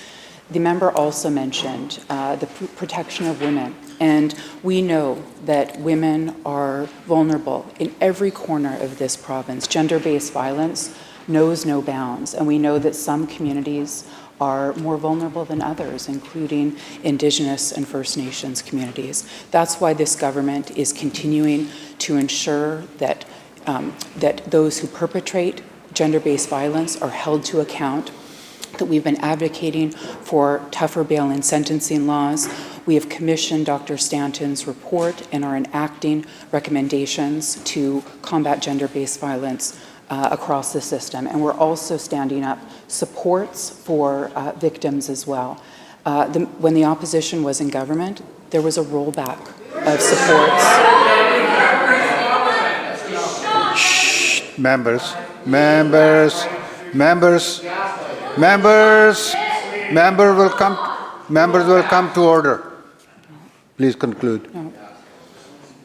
The member also mentioned the protection of women, and we know that women are vulnerable in every corner of this province. Gender-based violence knows no bounds, and we know that some communities are more vulnerable than others, including Indigenous and First Nations communities. That's why this government is continuing to ensure that, that those who perpetrate gender-based violence are held to account, that we've been advocating for tougher bail and sentencing laws. We have commissioned Dr. Stanton's report and are enacting recommendations to combat gender-based violence across the system. And we're also standing up supports for victims as well. When the opposition was in government, there was a rollback of supports. Shh, members, members, members, members, members will come to order. Please conclude. No.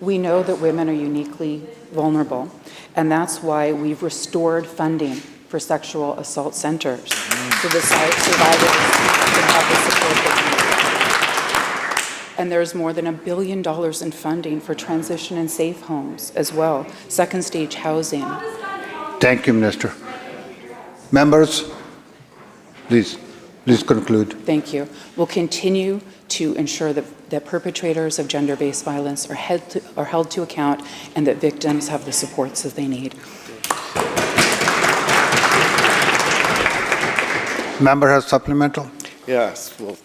We know that women are uniquely vulnerable, and that's why we've restored funding for sexual assault centers so the survivors can have the support they need. And there's more than $1 billion in funding for transition and safe homes as well, second stage housing. Thank you, Minister. Members, please conclude. Thank you. We'll continue to ensure that perpetrators of gender-based violence are held to account and that victims have the supports that they need. Member has supplemental. Yes, well,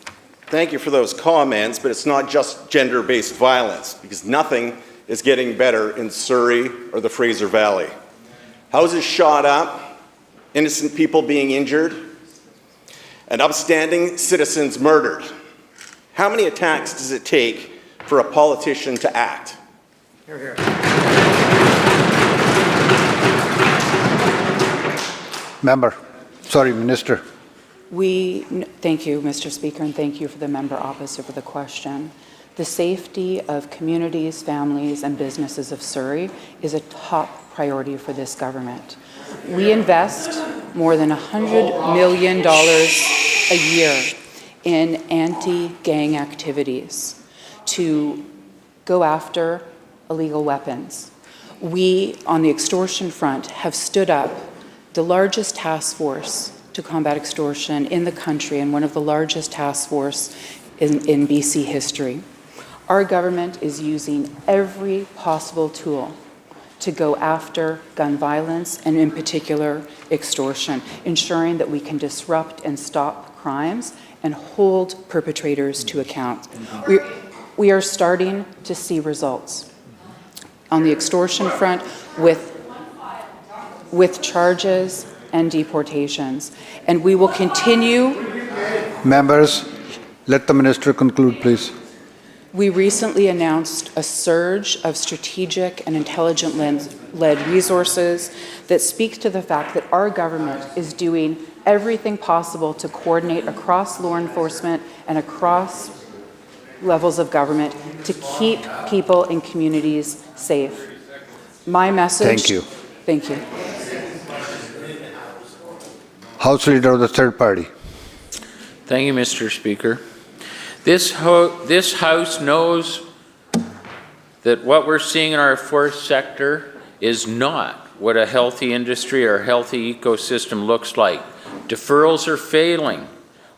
thank you for those comments, but it's not just gender-based violence, because nothing is getting better in Surrey or the Fraser Valley. Houses shot up, innocent people being injured, and upstanding citizens murdered. How many attacks does it take for a politician to act? Hear, hear. Minister. Thank you, Mr. Speaker, and thank you for the member opposite for the question. The safety of communities, families, and businesses of Surrey is a top priority for this government. We invest more than $100 million a year in anti-gang activities to go after illegal weapons. We, on the extortion front, have stood up the largest task force to combat extortion in the country and one of the largest task force in BC history. Our government is using every possible tool to go after gun violence and in particular extortion, ensuring that we can disrupt and stop crimes and hold perpetrators to account. We are starting to see results. On the extortion front with charges and deportations. And we will continue. Members, let the minister conclude, please. We recently announced a surge of strategic and intelligence-led resources that speaks to the fact that our government is doing everything possible to coordinate across law enforcement and across levels of government to keep people in communities safe. My message... Thank you. Thank you. House Leader of the Third Party. Thank you, Mr. Speaker. This House knows that what we're seeing in our forest sector is not what a healthy industry or a healthy ecosystem looks like. Deferrals are failing.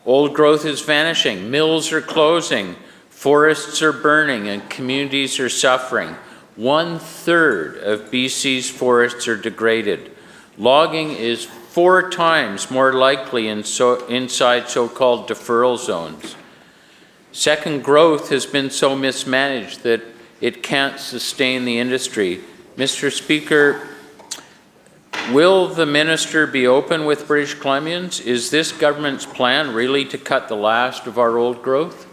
Old growth is vanishing. Mills are closing. Forests are burning and communities are suffering. 1/3 of BC's forests are degraded. Logging is 4 times more likely inside so-called deferral zones. Second, growth has been so mismanaged that it can't sustain the industry. Mr. Speaker, will the minister be open with British Columbians? Is this government's plan really to cut the last of our old growth?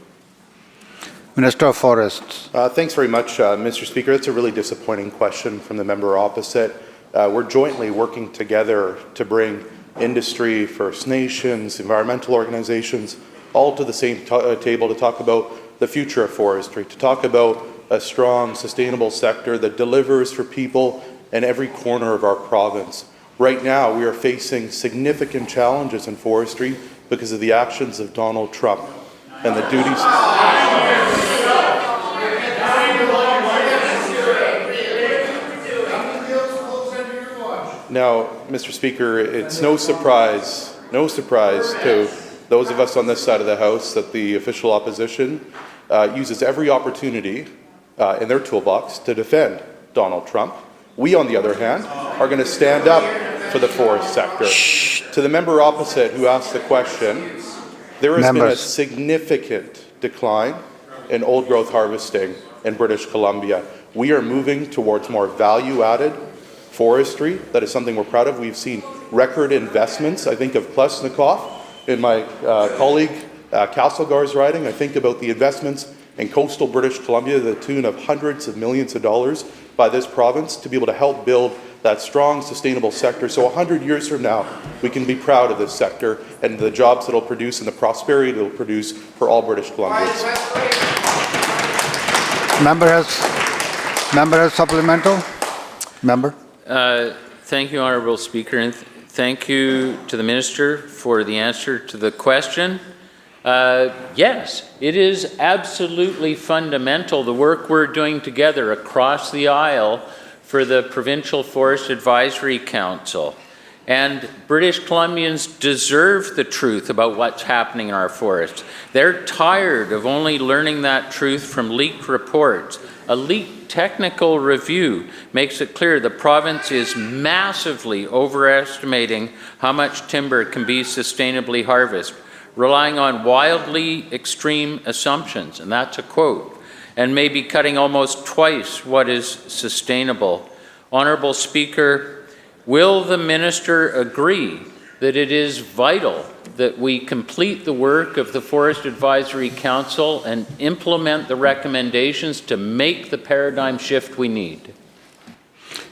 Minister of Forests. Thanks very much, Mr. Speaker. That's a really disappointing question from the member opposite. We're jointly working together to bring industry, First Nations, environmental organizations, all to the same table to talk about the future of forestry, to talk about a strong, sustainable sector that delivers for people in every corner of our province. Right now, we are facing significant challenges in forestry because of the actions of Donald Trump and the duties. Now, Mr. Speaker, it's no surprise to those of us on this side of the House that the official opposition uses every opportunity in their toolbox to defend Donald Trump. We, on the other hand, are going to stand up for the forest sector. To the member opposite who asked the question, there has been a significant decline in old growth harvesting in British Columbia. We are moving towards more value-added forestry. That is something we're proud of. We've seen record investments. I think of Plesnikoff in my colleague Castlegar's riding. I think about the investments in coastal British Columbia to the tune of hundreds of millions of dollars by this province to be able to help build that strong, sustainable sector. So 100 years from now, we can be proud of this sector and the jobs that it'll produce and the prosperity it'll produce for all British Columbians. Member has supplemental. Member. Thank you, Honourable Speaker, and thank you to the Minister for the answer to the question. Yes, it is absolutely fundamental, the work we're doing together across the aisle for the Provincial Forest Advisory Council. And British Columbians deserve the truth about what's happening in our forests. They're tired of only learning that truth from leaked reports. A leaked technical review makes it clear the province is massively overestimating how much timber can be sustainably harvested, relying on wildly extreme assumptions, and that's a quote, and maybe cutting almost twice what is sustainable. Honourable Speaker, will the minister agree that it is vital that we complete the work of the Forest Advisory Council and implement the recommendations to make the paradigm shift we need?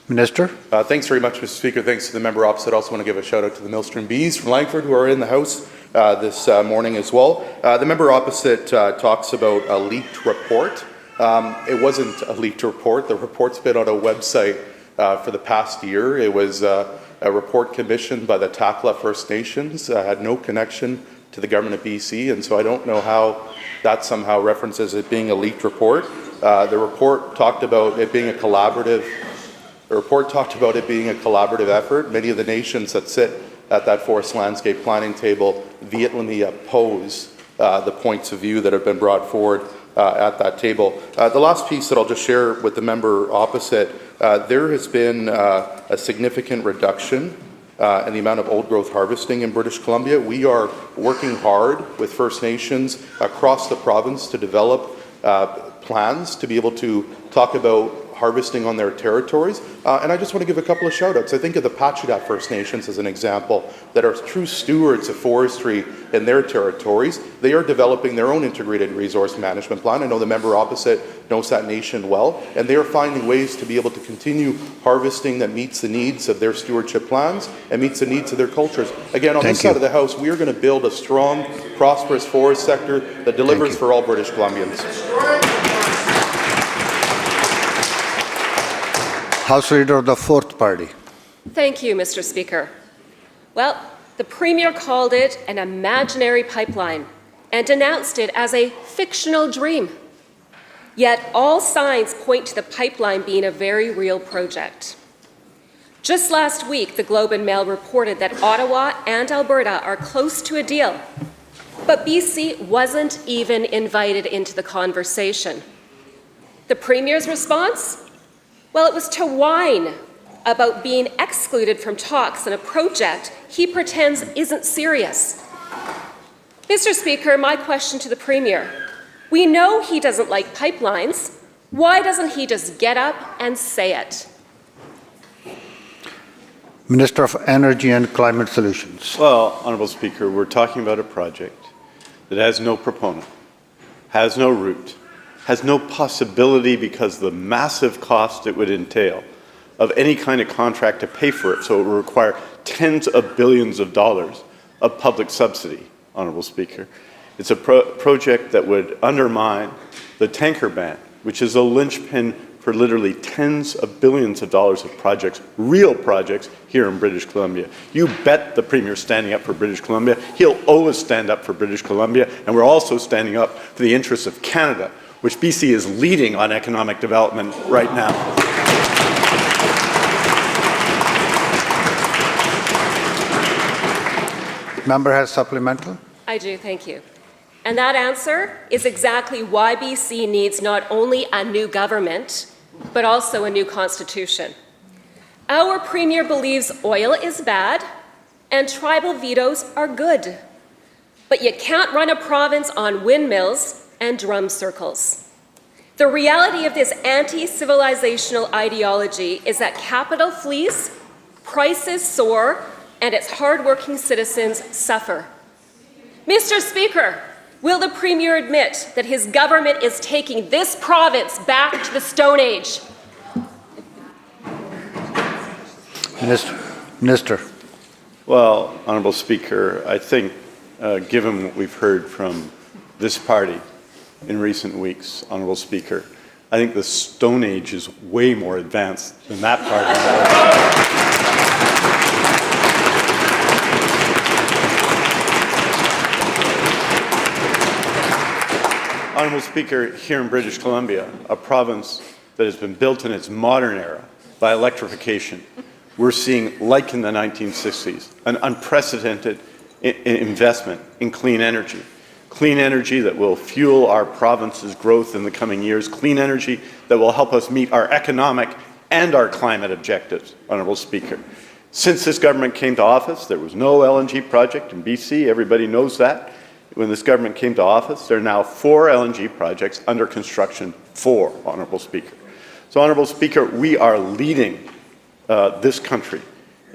Minister. Thanks very much, Mr. Speaker. Thanks to the member opposite. I also want to give a shout out to the Millstream Bees from Langford who are in the House this morning as well. The member opposite talks about a leaked report. It wasn't a leaked report. The report's been on a website for the past year. It was a report commissioned by the Takla First Nations, had no connection to the government of BC, and so I don't know how that somehow references it being a leaked report. The report talked about it being a collaborative effort. Many of the nations that sit at that forest landscape planning table vehemently oppose the points of view that have been brought forward at that table. The last piece that I'll just share with the member opposite, there has been a significant reduction in the amount of old growth harvesting in British Columbia. We are working hard with First Nations across the province to develop plans to be able to talk about harvesting on their territories. And I just want to give a couple of shout outs. I think of the Pachuca First Nations as an example that are true stewards of forestry in their territories. They are developing their own integrated resource management plan. I know the member opposite knows that nation well, and they are finding ways to be able to continue harvesting that meets the needs of their stewardship plans and meets the needs of their cultures. Again, on this side of the House, we are going to build a strong, prosperous forest sector that delivers for all British Columbians. House Leader of the Fourth Party. Thank you, Mr. Speaker. Well, the Premier called it an imaginary pipeline. and denounced it as a fictional dream. Yet all signs point to the pipeline being a very real project. Just last week, the Globe and Mail reported that Ottawa and Alberta are close to a deal, but BC wasn't even invited into the conversation. The Premier's response? Well, it was to whine about being excluded from talks on a project he pretends isn't serious. Mr. Speaker, my question to the Premier. We know he doesn't like pipelines. Why doesn't he just get up and say it? Minister of Energy and Climate Solutions. Well, Honourable Speaker, we're talking about a project that has no proponent, has no route, has no possibility because of the massive cost it would entail of any kind of contract to pay for it, so it would require tens of billions of dollars of public subsidy, Honourable Speaker. It's a project that would undermine the tanker ban, which is a linchpin for literally tens of billions of dollars of projects, real projects, here in British Columbia. You bet the Premier's standing up for British Columbia. He'll always stand up for British Columbia, and we're also standing up for the interests of Canada, which BC is leading on economic development right now. Member has supplemental. I do, thank you. And that answer is exactly why BC needs not only a new government, but also a new constitution. Our Premier believes oil is bad and tribal vetoes are good. But you can't run a province on windmills and drum circles. The reality of this anti-civilizational ideology is that capital flees, prices soar, and its hardworking citizens suffer. Mr. Speaker, will the Premier admit that his government is taking this province back to the Stone Age? Minister. Well, Honourable Speaker, I think given what we've heard from this party in recent weeks, Honourable Speaker, I think the Stone Age is way more advanced than that party. Honourable Speaker, here in British Columbia, a province that has been built in its modern era by electrification, we're seeing, like in the 1960s, an unprecedented investment in clean energy that will fuel our province's growth in the coming years, clean energy that will help us meet our economic and our climate objectives, Honourable Speaker. Since this government came to office, there was no LNG project in BC. Everybody knows that. When this government came to office, there are now 4 LNG projects under construction, 4, Honourable Speaker. So, Honourable Speaker, we are leading this country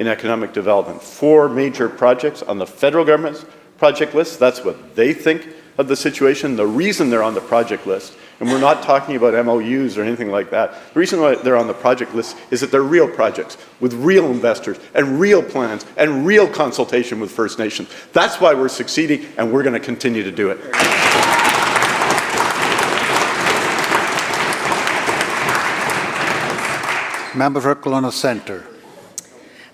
in economic development. 4 major projects on the federal government's project list. That's what they think of the situation. The reason they're on the project list, and we're not talking about MOUs or anything like that, the reason why they're on the project list is that they're real projects with real investors and real plans and real consultation with First Nations. That's why we're succeeding, and we're going to continue to do it. Member for Kelowna Centre.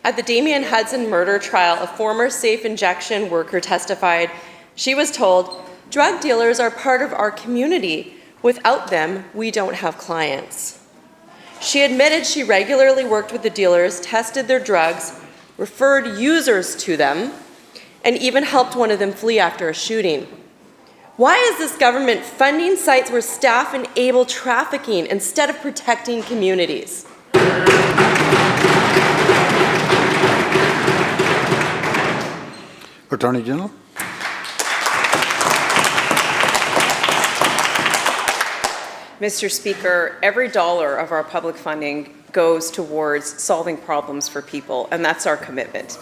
At the Damien Hudson murder trial, a former safe injection worker testified she was told, "Drug dealers are part of our community. Without them, we don't have clients." She admitted she regularly worked with the dealers, tested their drugs, referred users to them, and even helped one of them flee after a shooting. Why is this government funding sites where staff enable trafficking instead of protecting communities? Attorney General. Mr. Speaker, every dollar of our public funding goes towards solving problems for people, and that's our commitment.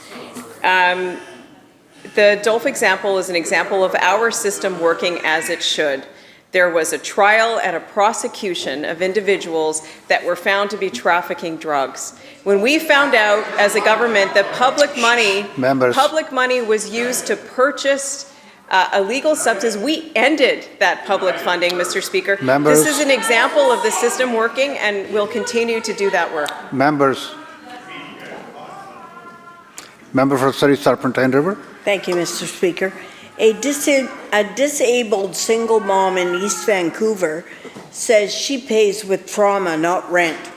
The Dolph example is an example of our system working as it should. There was a trial and a prosecution of individuals that were found to be trafficking drugs. When we found out as a government that public money was used to purchase illegal substance, we ended that public funding, Mr. Speaker. Members. This is an example of the system working, and we'll continue to do that work. Members. Member for Surrey Serpentine River. Thank you, Mr. Speaker. A disabled single mom in East Vancouver says she pays with trauma, not rent,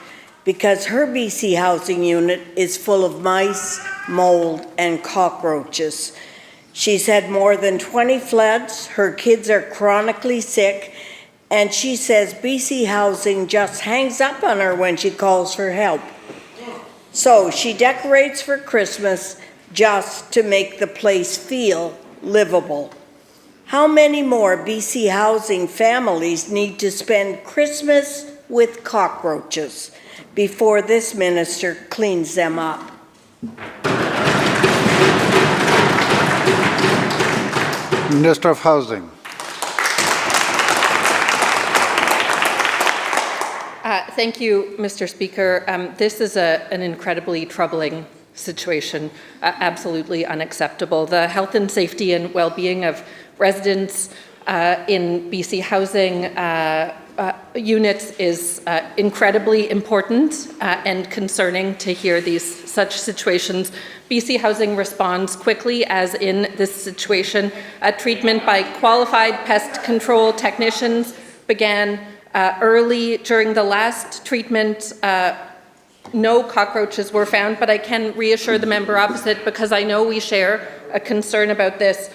because her BC housing unit is full of mice, mold, and cockroaches. She's had more than 20 floods, her kids are chronically sick, and she says BC Housing just hangs up on her when she calls for help. So she decorates for Christmas just to make the place feel livable. How many more BC Housing families need to spend Christmas with cockroaches before this minister cleans them up? Minister of Housing. Thank you, Mr. Speaker. This is an incredibly troubling situation, absolutely unacceptable. The health and safety and well-being of residents in BC Housing units is incredibly important and concerning to hear such situations. BC Housing responds quickly, as in this situation. Treatment by qualified pest control technicians began early. During the last treatment, no cockroaches were found, but I can reassure the member opposite, because I know we share a concern about this.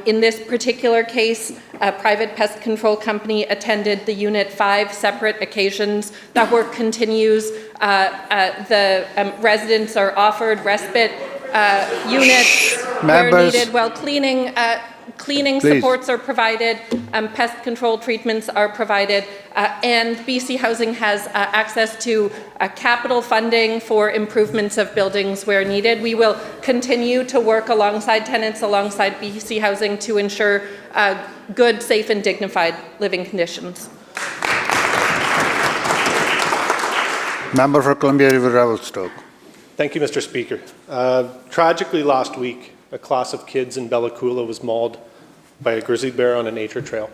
In this particular case, a private pest control company attended the unit 5 separate occasions. That work continues. The residents are offered respite units where needed, while cleaning Please. supports are provided, pest control treatments are provided, and BC Housing has access to capital funding for improvements of buildings where needed. We will continue to work alongside tenants, alongside BC Housing, to ensure good, safe, and dignified living conditions. Member for Columbia River Revelstoke. Thank you, Mr. Speaker. Tragically, last week, a class of kids in Bella Coola was mauled by a grizzly bear on a nature trail.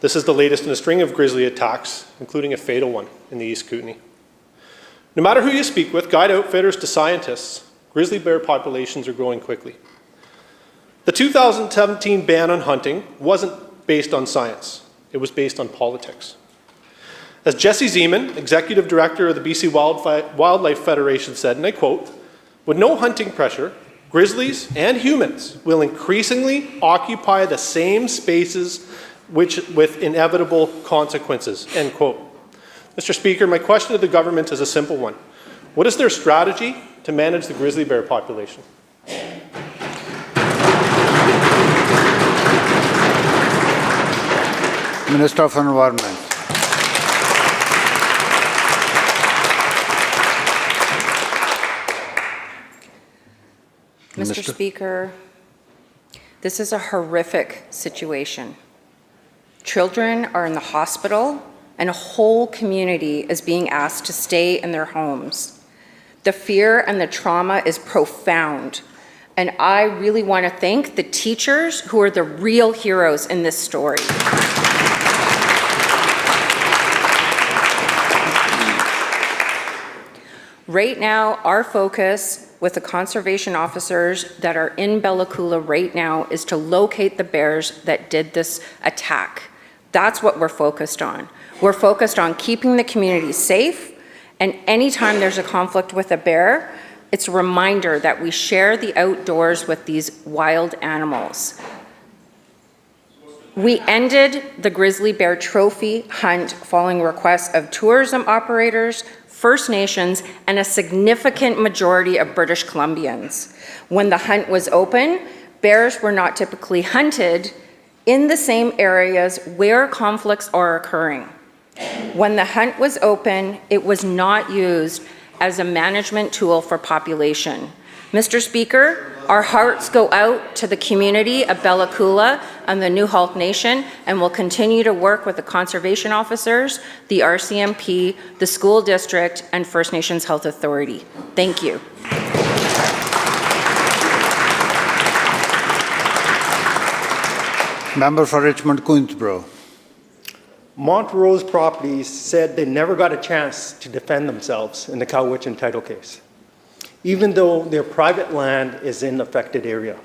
This is the latest in a string of grizzly attacks, including a fatal one in the East Kootenay. No matter who you speak with, guide outfitters to scientists, grizzly bear populations are growing quickly. The 2017 ban on hunting wasn't based on science. It was based on politics. As Jesse Zeman, Executive Director of the BC Wildlife Federation, said, and I quote, "With no hunting pressure, grizzlies and humans will increasingly occupy the same spaces with inevitable consequences," end quote. Mr. Speaker, my question to the government is a simple one. What is their strategy to manage the grizzly bear population? Minister of Environment. Mr. Speaker, this is a horrific situation. Children are in the hospital, and a whole community is being asked to stay in their homes. The fear and the trauma is profound, and I really want to thank the teachers who are the real heroes in this story. Right now, our focus with the conservation officers that are in Bella Coola right now is to locate the bears that did this attack. That's what we're focused on. We're focused on keeping the community safe, and anytime there's a conflict with a bear, it's a reminder that we share the outdoors with these wild animals. We ended the grizzly bear trophy hunt following requests of tourism operators, First Nations, and a significant majority of British Columbians. When the hunt was open, bears were not typically hunted in the same areas where conflicts are occurring. When the hunt was open, it was not used as a management tool for population. Mr. Speaker, our hearts go out to the community of Bella Coola and the Newhalk Nation, and we'll continue to work with the conservation officers, the RCMP, the school district, and First Nations Health Authority. Thank you. Member for Richmond Queensborough. Montrose Properties said they never got a chance to defend themselves in the Cowichan title case, even though their private land is in the affected area.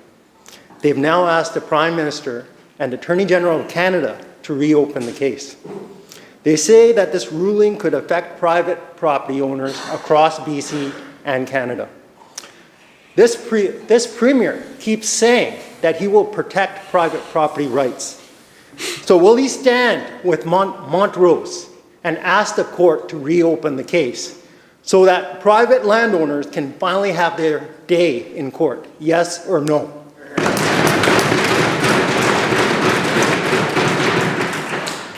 They've now asked the Prime Minister and Attorney General of Canada to reopen the case. They say that this ruling could affect private property owners across BC and Canada. This Premier keeps saying that he will protect private property rights. So will he stand with Montrose and ask the court to reopen the case so that private landowners can finally have their day in court? Yes or no?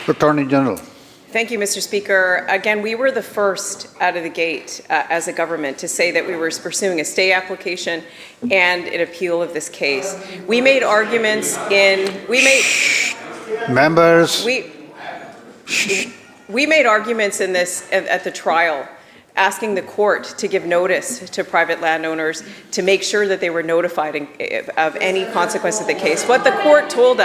Attorney General. Thank you, Mr. Speaker. Again, we were the first out of the gate as a government to say that we were pursuing a stay application and an appeal of this case. We made arguments Members. We made arguments in this at the trial, asking the court to give notice to private landowners to make sure that they were notified of any consequence of the case. What the court told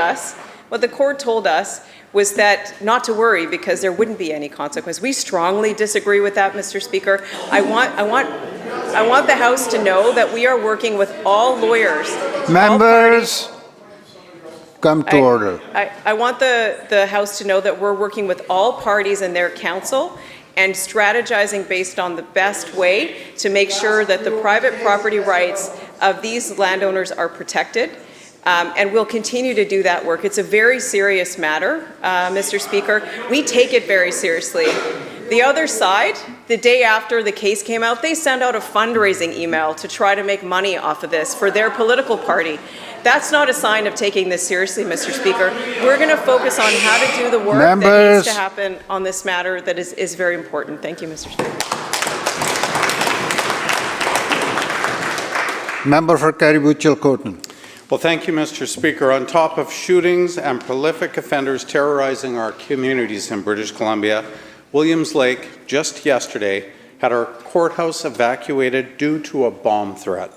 us was that not to worry because there wouldn't be any consequence. We strongly disagree with that, Mr. Speaker. I want the House to know that we are working with all lawyers. Members, come to order. I want the House to know that we're working with all parties and their counsel and strategizing based on the best way to make sure that the private property rights of these landowners are protected. And we'll continue to do that work. It's a very serious matter, Mr. Speaker. We take it very seriously. The other side, the day after the case came out, they sent out a fundraising email to try to make money off of this for their political party. That's not a sign of taking this seriously, Mr. Speaker. We're going to focus on how to do the work that needs to happen on this matter that is very important. Thank you, Mr. Speaker. Member for Caribou-Chilcotin. Well, thank you, Mr. Speaker. On top of shootings and prolific offenders terrorizing our communities in British Columbia, Williams Lake just yesterday had our courthouse evacuated due to a bomb threat.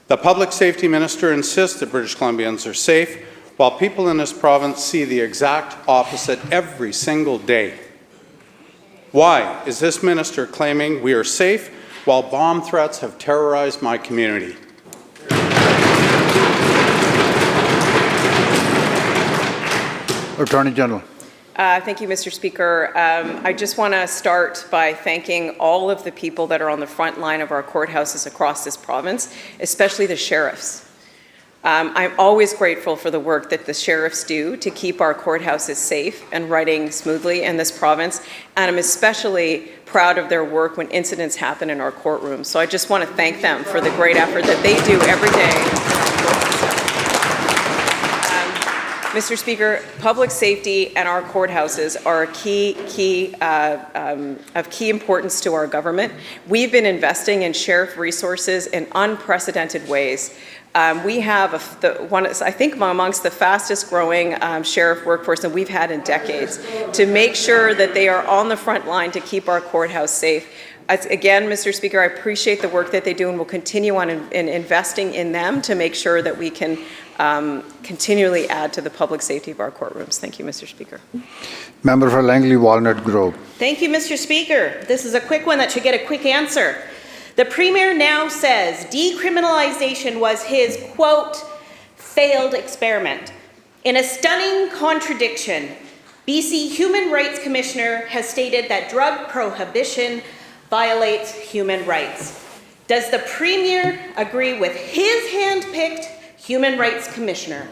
The Public Safety Minister insists that British Columbians are safe, while people in this province see the exact opposite every single day. Why is this minister claiming we are safe while bomb threats have terrorized my community? Attorney General. Thank you, Mr. Speaker. I just want to start by thanking all of the people that are on the front line of our courthouses across this province, especially the sheriffs. I'm always grateful for the work that the sheriffs do to keep our courthouses safe and running smoothly in this province, and I'm especially proud of their work when incidents happen in our courtrooms. So I just want to thank them for the great effort that they do every day. Mr. Speaker, public safety and our courthouses are of key importance to our government. We've been investing in sheriff resources in unprecedented ways. We have I think amongst the fastest growing sheriff workforce that we've had in decades to make sure that they are on the front line to keep our courthouse safe. Again, Mr. Speaker, I appreciate the work that they do and will continue on in investing in them to make sure that we can continually add to the public safety of our courtrooms. Thank you, Mr. Speaker. Member for Langley Walnut Grove. Thank you, Mr. Speaker. This is a quick one that should get a quick answer. The Premier now says decriminalization was his, quote, failed experiment. In a stunning contradiction, BC Human Rights Commissioner has stated that drug prohibition violates human rights. Does the Premier agree with his hand-picked Human Rights Commissioner?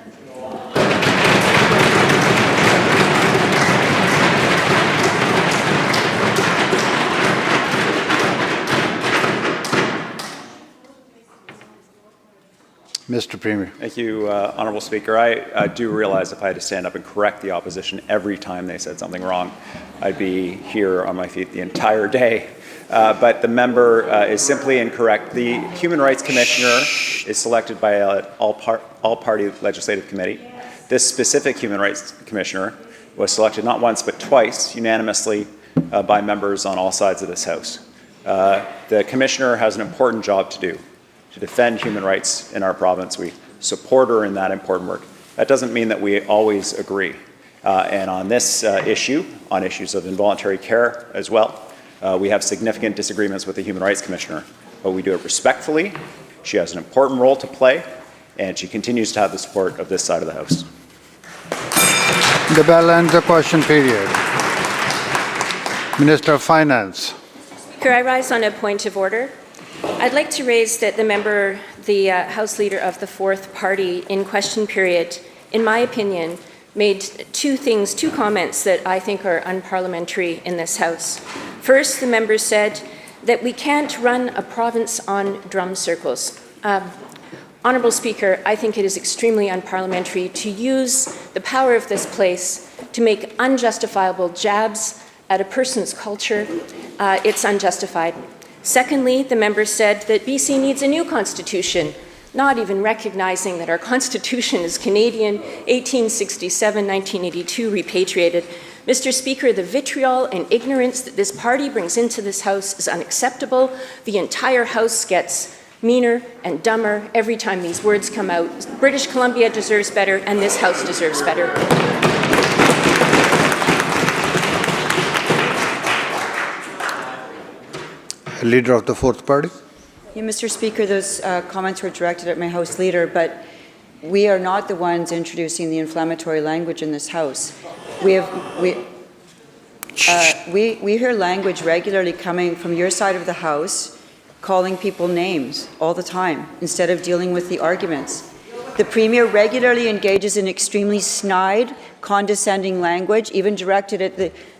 Mr. Premier. Thank you, Honourable Speaker. I do realize if I had to stand up and correct the opposition every time they said something wrong, I'd be here on my feet the entire day. But the member is simply incorrect. The Human Rights Commissioner is selected by an all-party legislative committee. This specific Human Rights Commissioner was selected not once but twice unanimously by members on all sides of this House. The Commissioner has an important job to do, to defend human rights in our province. We support her in that important work. That doesn't mean that we always agree. And on this issue, on issues of involuntary care as well, we have significant disagreements with the Human Rights Commissioner, but we do it respectfully. She has an important role to play and she continues to have the support of this side of the House. The bell ends the question period. Minister of Finance. Speaker, I rise on a point of order. I'd like to raise that the House Leader of the fourth party in question period, in my opinion, made two comments that I think are unparliamentary in this House. First, the member said that we can't run a province on drum circles. Honourable Speaker, I think it is extremely unparliamentary to use the power of this place to make unjustifiable jabs at a person's culture. It's unjustified. Secondly, the member said that BC needs a new constitution, not even recognizing that our constitution is Canadian, 1867, 1982, repatriated. Mr. Speaker, the vitriol and ignorance that this party brings into this House is unacceptable. The entire House gets meaner and dumber every time these words come out. British Columbia deserves better, and this House deserves better. Leader of the fourth party. Yeah, Mr. Speaker, those comments were directed at my House Leader, but we are not the ones introducing the inflammatory language in this House. We hear language regularly coming from your side of the House, calling people names all the time instead of dealing with the arguments. The Premier regularly engages in extremely snide, condescending language, even directed at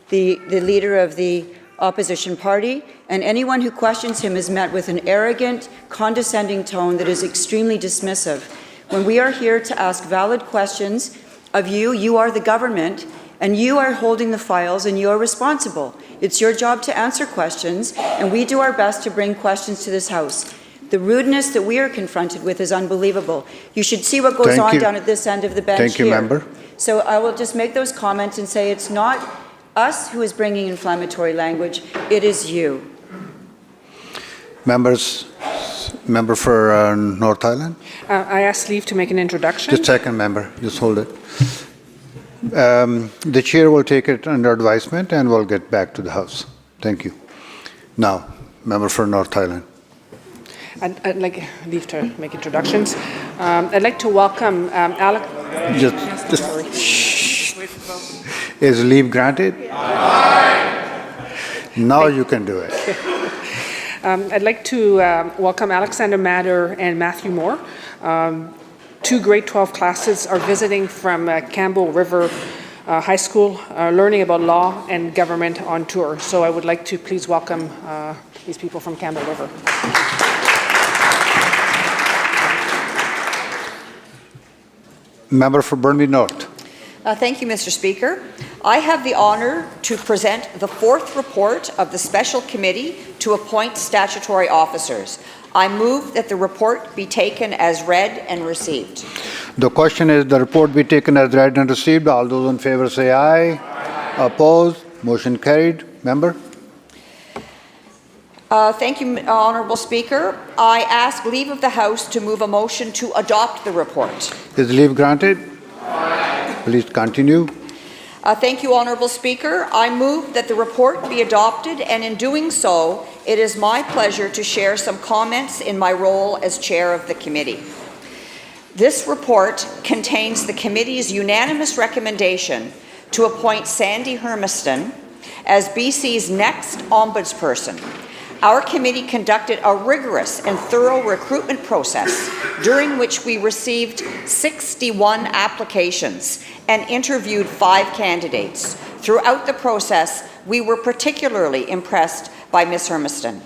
the leader of the opposition party, and anyone who questions him is met with an arrogant, condescending tone that is extremely dismissive. When we are here to ask valid questions of you, you are the government, and you are holding the files and you are responsible. It's your job to answer questions, and we do our best to bring questions to this House. The rudeness that we are confronted with is unbelievable. You should see what goes on down at this end of the bench Thank you, Member. So I will just make those comments and say it's not us who is bringing inflammatory language, it is you. Members, member for North Island. I ask leave to make an introduction. Just a second, member. Just hold it. The chair will take it under advisement and we'll get back to the House. Thank you. Now, member for North Island. I'd like leave to make introductions. I'd like to welcome Alec. Is leave granted? Now you can do it. I'd like to welcome Alexander Matter and Matthew Moore. Two grade 12 classes are visiting from Campbell River High School, learning about law and government on tour. So I would like to please welcome these people from Campbell River. Member for Burnaby North. Thank you, Mr. Speaker. I have the honour to present the fourth report of the Special Committee to appoint statutory officers. I move that the report be taken as read and received. The question is the report be taken as read and received. All those in favour say aye. Aye. Opposed? Motion carried. Member? Thank you, Honourable Speaker. I ask leave of the House to move a motion to adopt the report. Is leave granted? Aye. Please continue. Thank you, Honourable Speaker. I move that the report be adopted, and in doing so, it is my pleasure to share some comments in my role as Chair of the Committee. This report contains the Committee's unanimous recommendation to appoint Sandy Hermiston as BC's next Ombudsperson. Our committee conducted a rigorous and thorough recruitment process during which we received 61 applications and interviewed 5 candidates. Throughout the process, we were particularly impressed by Ms. Hermiston.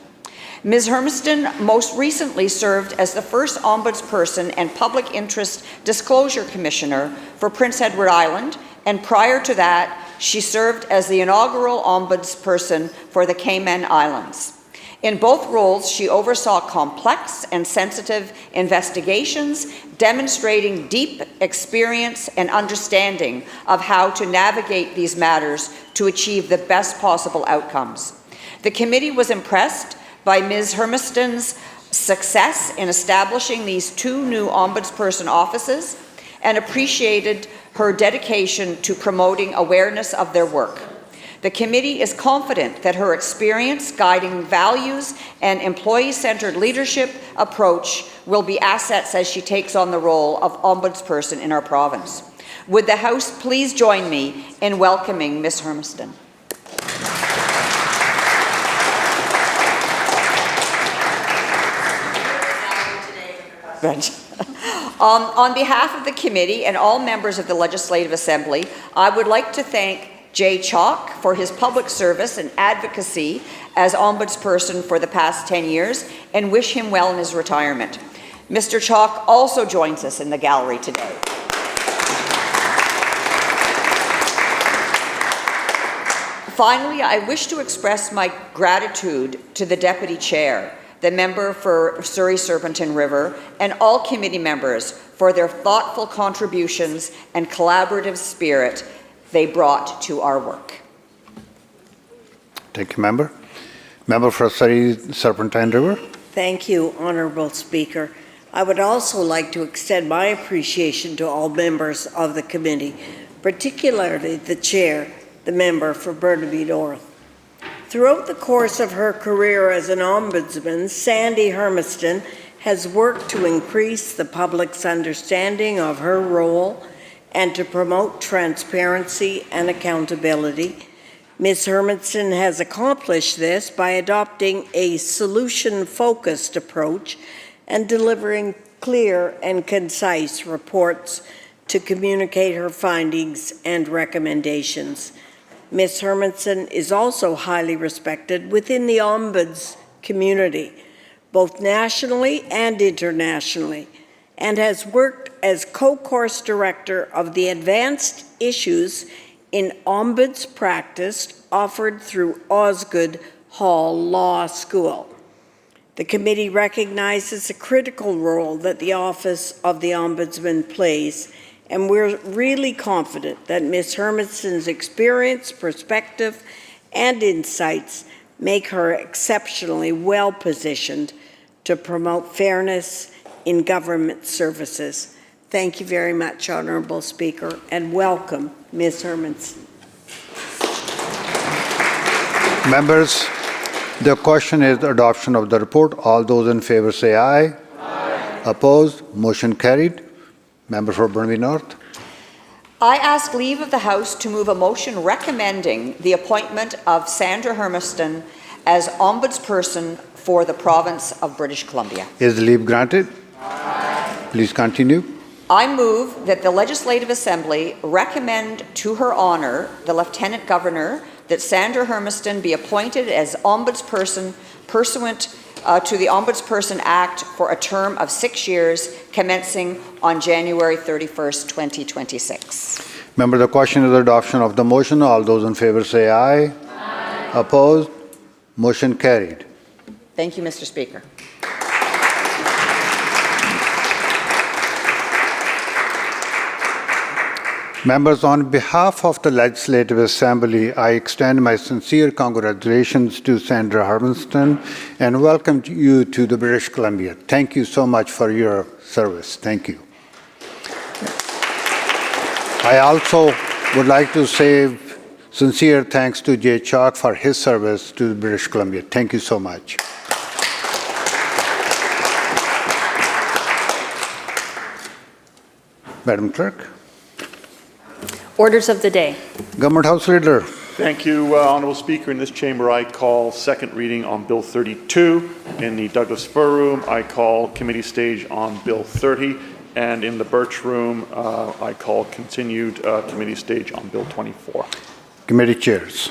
Ms. Hermiston most recently served as the first Ombudsperson and Public Interest Disclosure Commissioner for Prince Edward Island, and prior to that, she served as the inaugural Ombudsperson for the Cayman Islands. In both roles, she oversaw complex and sensitive investigations, demonstrating deep experience and understanding of how to navigate these matters to achieve the best possible outcomes. The committee was impressed by Ms. Hermiston's success in establishing these 2 new Ombudsperson offices and appreciated her dedication to promoting awareness of their work. The committee is confident that her experience guiding values and employee-centered leadership approach will be assets as she takes on the role of ombudsperson in our province. Would the House please join me in welcoming Ms. Hermiston? On behalf of the committee and all members of the Legislative Assembly, I would like to thank Jay Chalk for his public service and advocacy as ombudsperson for the past 10 years and wish him well in his retirement. Mr. Chalk also joins us in the gallery today. Finally, I wish to express my gratitude to the Deputy Chair, the member for Surrey-Serpentine River, and all committee members for their thoughtful contributions and collaborative spirit they brought to our work. Thank you, Member. Member for Surrey-Serpentine River. Thank you, Honourable Speaker. I would also like to extend my appreciation to all members of the committee, particularly the Chair, the member for Burnaby North. Throughout the course of her career as an ombudsman, Sandy Hermiston has worked to increase the public's understanding of her role and to promote transparency and accountability. Ms. Hermiston has accomplished this by adopting a solution-focused approach and delivering clear and concise reports to communicate her findings and recommendations. Ms. Hermiston is also highly respected within the Ombuds community, both nationally and internationally, and has worked as co-course director of the Advanced Issues in Ombuds Practice offered through Osgoode Hall Law School. The committee recognizes the critical role that the Office of the Ombudsman plays, and we're really confident that Ms. Hermiston's experience, perspective, and insights make her exceptionally well-positioned to promote fairness in government services. Thank you very much, Honourable Speaker, and welcome, Ms. Hermiston. Members, the question is the adoption of the report. All those in favor say aye. Aye. Opposed? Motion carried. Member for Burnaby North. I ask leave of the House to move a motion recommending the appointment of Sandra Hermiston as ombudsperson for the province of British Columbia. Is the leave granted? Aye. Please continue. I move that the Legislative Assembly recommend to her honour, the Lieutenant Governor, that Sandra Hermiston be appointed as ombudsperson pursuant to the Ombudsperson Act for a term of 6 years, commencing on January 31st, 2026. Member, the question is the adoption of the motion. All those in favor say aye. Aye. Opposed? Motion carried. Thank you, Mr. Speaker. Members, on behalf of the Legislative Assembly, I extend my sincere congratulations to Sandra Hermiston and welcome you to the British Columbia. Thank you so much for your service. Thank you. I also would like to say sincere thanks to Jay Chalk for his service to British Columbia. Thank you so much. Madam Clerk. Orders of the day. Government House Leader. Thank you, Honourable Speaker. In this chamber, I call second reading on Bill 32. In the Douglas Fir Room, I call committee stage on Bill 30. And in the Birch Room, I call continued committee stage on Bill 24. Committee chairs.